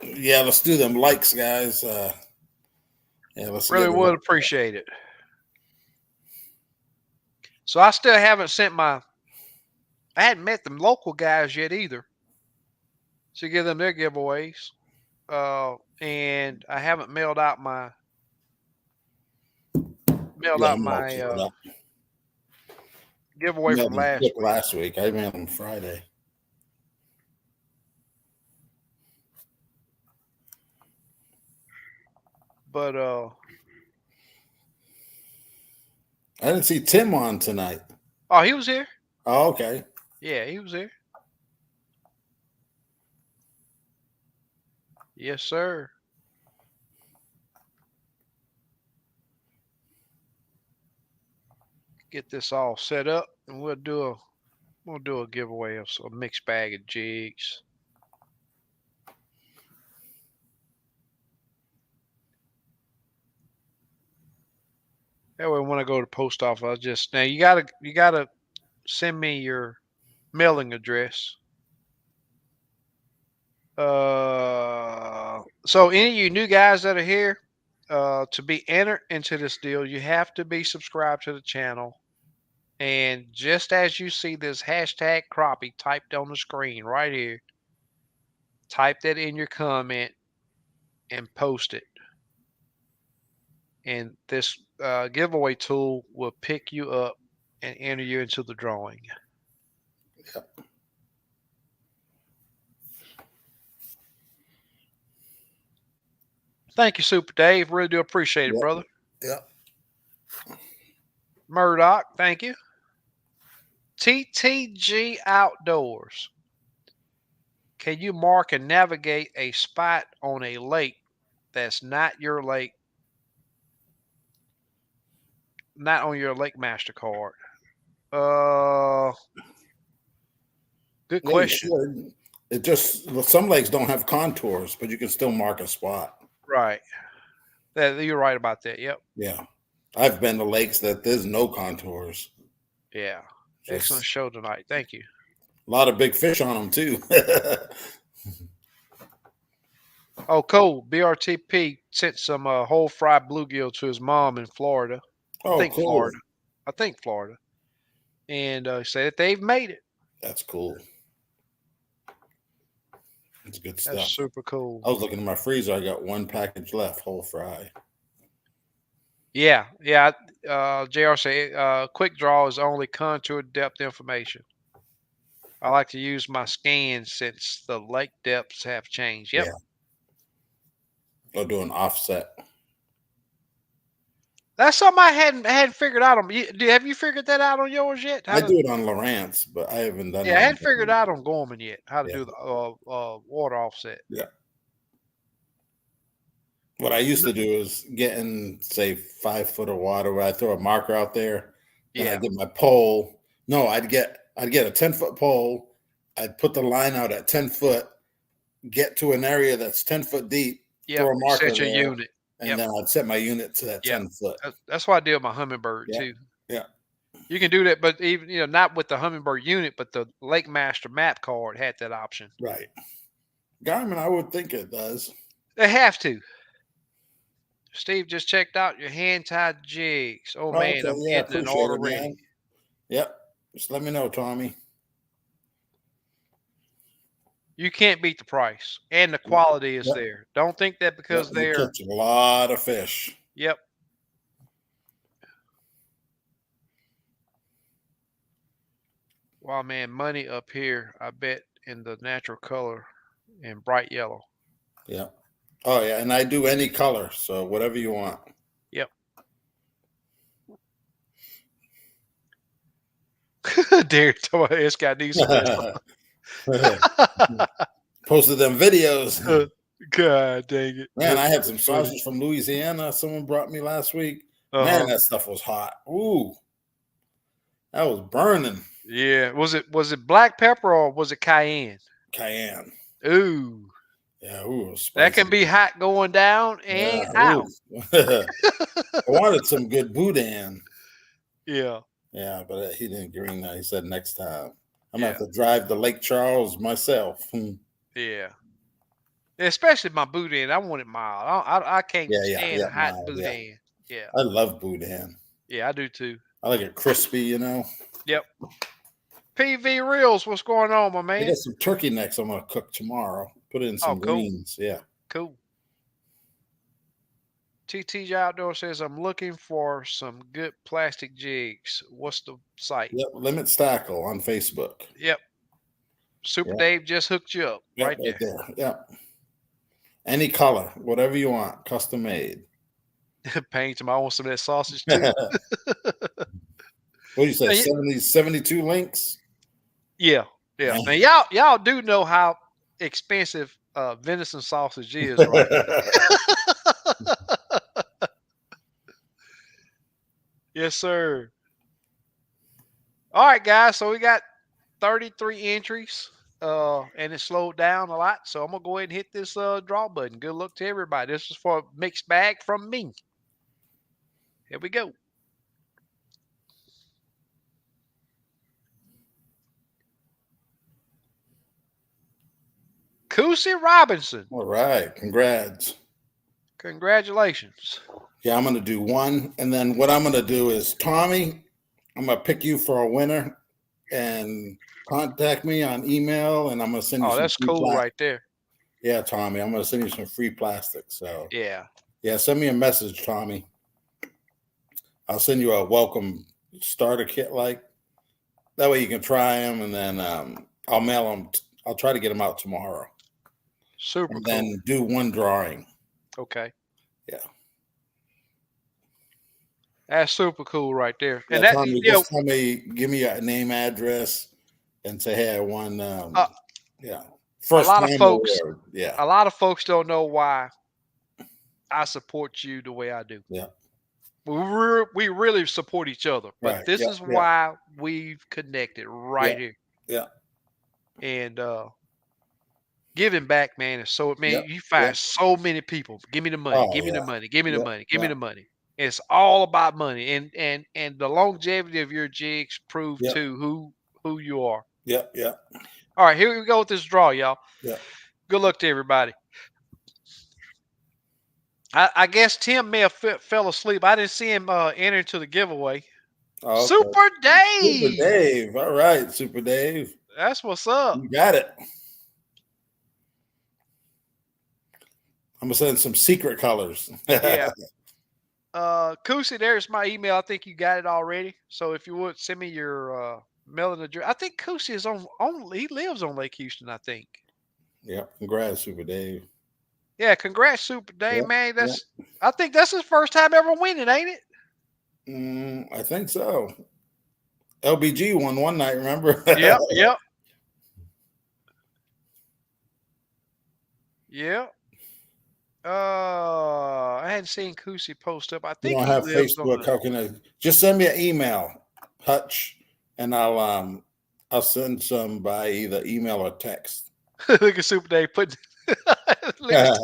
Yeah, let's do them likes, guys. Yeah, let's Really get would appreciate it. So I still haven't sent I hadn't met the local guys yet either to give them their giveaways. And I haven't mailed out my Yeah, I'm all caught up. giveaway from last week. Last week. I mailed them Friday. But I didn't see Tim on tonight. oh, he was here. Oh, okay. Yeah, he was here. Yes, sir. Get this all set up, and we'll do a giveaway of a mixed bag of jigs. That way, when I go to the post office, I just now you gotta send me your mailing address. So any of you new guys that are here, to be entered into this deal, you have to be subscribed to the channel. And just as you see this hashtag crappie typed on the screen right here, type that in your comment and post it. And this giveaway tool will pick you up and enter you into the drawing. Yep. Thank you, Super Dave. Really do appreciate it, Yep. brother. Yep. Murdoch, thank you. TTG Outdoors. Can you mark and navigate a spot on a lake that's not your lake, not on your Lake Master card? Uh, Good Yeah, you question. should. It just some lakes don't have contours, but you can still mark a spot. Right. You're right about that. Yep. Yeah. I've been to lakes that there's no contours. Yeah. Excellent Just show tonight. Thank you. a lot of big fish on them too. Oh, cool. BRTP sent some whole fried bluegill to his mom in Florida. I Oh, think cool. Florida. I think Florida. And said that they've made it. That's cool. It's good That's stuff. super cool. I was looking in my freezer. I got one package left, whole fry. Yeah. Yeah. JR said quick draw is only contour depth information. I like to use my scans since the lake depths have changed. Yep. Yeah. I'll do an offset. That's something I hadn't figured out on. Have you figured that out on yours yet? How I to? do it on Lawrence, but I haven't done Yeah, it I on. hadn't figured out on Gorman yet how to Yeah. do the water offset. Yeah. What I used to do is get in, say, 5 foot of water where I throw a marker out there. Then I Yeah. get my pole. No, I'd get a 10-foot pole. I'd put the line out at 10 foot, get to an area that's 10 foot deep, Yep. throw a marker Set your there, unit. and Yep. then I'd set my unit to that Yep. 10 foot. That's why I did with my hummingbird Yeah. too. Yeah. You can do that, but even not with the hummingbird unit, but the Lake Master map card had that option. Right. Garmin, I would think it does. They have to. Steve just checked out your hand tied jigs. Oh Oh, man, okay. I'm Yeah, getting an appreciate order it, ready. man. Yep. Just let me know, Tommy. You can't beat the price, and the quality is Yep. there. Don't think that Yep. because You they're. catch a lot of fish. Yep. Wow, man, money up here. I bet in the natural color and bright yellow. Yeah. Oh, yeah. And I do any color. So whatever you want. Yep. Derek told it's got these. Posted them videos. God dang it. Man, I had some sausage from Louisiana. Someone brought me last week. Man, that stuff was hot. Ooh. That was burning. Yeah. Was it black pepper or was it cayenne? Cayenne. Ooh. Yeah, ooh, it was spicy. That can be hot going down and out. I wanted some good boudin. Yeah. Yeah, but he didn't green that. He said next time. I'm Yeah. gonna have to drive to Lake Charles myself. Yeah. Especially my boudin. I want it mild. I can't stand hot mild, boudin. Yeah. I love boudin. Yeah, I do too. I like it crispy, you know. Yep. PV Reels, what's going on, my I man? got some turkey necks I'm gonna cook tomorrow. Put in some cool. greens. Yeah. Cool. TTJ Outdoor says I'm looking for some good plastic jigs. What's the site? Yep. Limit Stackle on Facebook. Yep. Super Yep. Dave just hooked you up. Yep, right there. Yep. Any color, whatever you want, custom made. Paint him. I want some of that sausage too. What do you say? Now, 72 links? Yeah. Yeah. Now y'all do know how expensive venison sausage is, right? Yes, sir. All right, guys. So we got 33 entries. And it slowed down a lot. So I'm gonna go ahead and hit this draw button. Good luck to everybody. This is for a mixed bag from me. Here we go. Coosy Robinson. All right. Congrats. Congratulations. Yeah, I'm going to do one. And then what I'm going to do is, Tommy, I'm going to pick you for a winner and contact me on email, and I'm going to send you Oh, some that's free cool plastic. right there. Yeah, Tommy, I'm going to send you some free plastic. So, Yeah. yeah, send me a message, Tommy. I'll send you a welcome starter kit, like that way you can try them, and then I'll mail them. I'll try to get them out tomorrow. Super And cool. then do one drawing. Okay. Yeah. That's super cool right there. Yeah, And that, Tommy, you know, just tell me, give me your name, address, and say, hey, I won. Yeah, a first lot of time folks, award. Yeah, a lot of folks don't know why I support you the way I do. yeah, We really support each other, but right. this Yeah, is yeah, why we've connected yeah, right here. yeah, And giving back, man, is so yeah, man. You yeah. find so many people. Give me the money. Oh Give me the yeah, money. Give me the yeah, money. Give me yeah, the money. It's all about money, and the longevity of your jigs prove yeah, to who you are. yeah, yeah, All right, here we go with this draw, y'all. yeah. Good luck to everybody. I guess Tim may have fell asleep. I didn't see him enter into the giveaway. Oh, okay. Super Super Dave. Dave. All right, Super Dave. That's what's up. You got it. I'm gonna send some secret colors. Yeah. Kusi, there's my email. I think you got it already. So if you would send me your mailing address. I think Kusi is on he lives on Lake Houston, I think. Yeah, congrats, Super Dave. Yeah, congrats, Super Dave, Yeah, man. yeah. I think that's his first time ever winning, ain't it? I think so. LBG won one night, remember? Yep, yep. Yep. I hadn't seen Kusi post up. I You think don't he have lives on Facebook. the How can I just send me an email, Hutch, and I'll send some by either email or text. look at Super Dave putting look at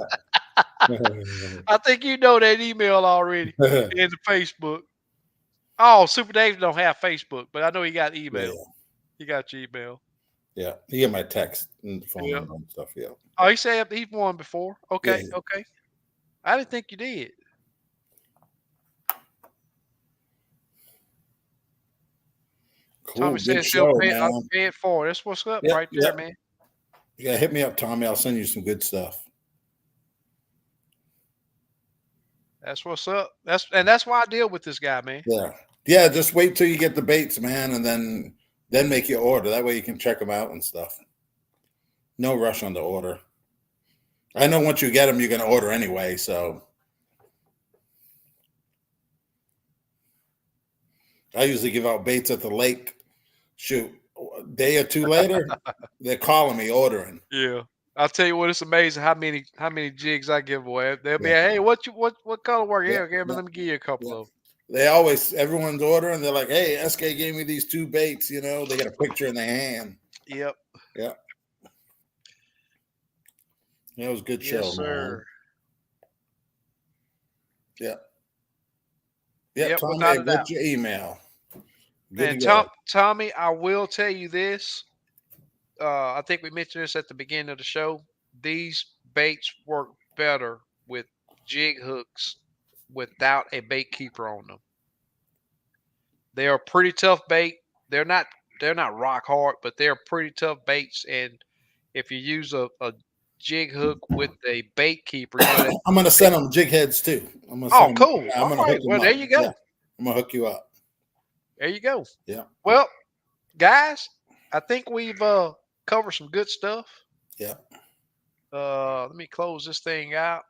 I think you know that email already in the Facebook. Oh, Super Dave don't have Facebook, but I know he got email. Yeah, He got your email. yeah. You get my text and phone Yeah. number and stuff. Yeah, Oh, he said he's won before. yeah. Okay, okay. I didn't think you did. Cool. Tommy Good says he'll show, I'll man. pay it forward. That's what's up Yep, right there, yep. man. Yeah, hit me up, Tommy. I'll send you some good stuff. That's what's up. That's why I deal with this guy, man. Yeah, yeah. Just wait till you get the baits, man, and then make your order. That way you can check them out and stuff. No rush on the order. I know once you get them, you're going to order anyway. So I usually give out baits at the lake. Shoot, a day or two later, they're calling me ordering. Yeah. I'll tell you what, it's amazing how many jigs I give away. They'll be, Yeah, hey, what color work? yeah, Here, okay, yeah, let me give you a couple yeah. of them. Everyone's ordering. They're like, hey, SK gave me these two baits. You know, they got a picture in their hand. Yep. Yeah. That was a good Yes, show, sir. man. Yeah. Yeah, Yep, Tommy, without I a doubt. got your email. Good And to go. Tommy, I will tell you this. I think we mentioned this at the beginning of the show. These baits work better with jig hooks without a bait keeper on them. They are pretty tough bait. They're not rock hard, but they're pretty tough baits. And if you use a jig hook with a bait keeper, you know that. I'm gonna send them jig heads too. I'm gonna Oh, send them. cool. I'm All gonna right. hook them Well, up. there you go. Yeah, I'm gonna hook you up. There you go. Yeah, Well, guys, I think we've covered some good stuff. yeah. Let me close this thing out.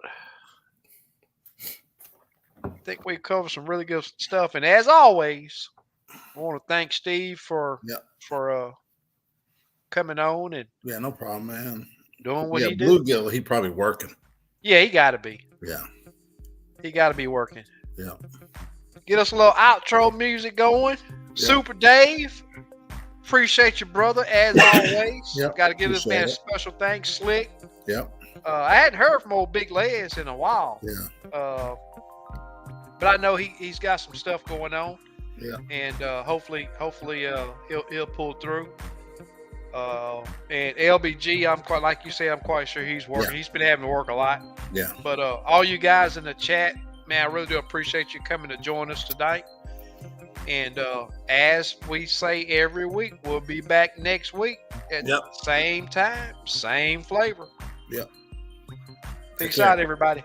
I think we've covered some really good stuff. And as always, I want to thank Steve for coming on and Yeah, no problem, man. doing what Yeah, he do. bluegill. He probably working. Yeah, he got to be. Yeah, He got to be working. yeah. Get us a little outro music going. Yeah. Super Dave, appreciate you, brother, as always. Yep, Got to give this man a appreciate special thanks, Slick. Yep. I hadn't heard from old Big Les in a while. Yeah. But I know he's got some stuff going on. Yeah. And hopefully he'll pull through. And LBG, I'm quite like you say, I'm quite sure he's working. Yeah. He's been having to work a lot. Yeah. But all you guys in the chat, man, I really do appreciate you coming to join us tonight. And as we say every week, we'll be back next week at the same time, same flavor. Yep. Peace out, everybody.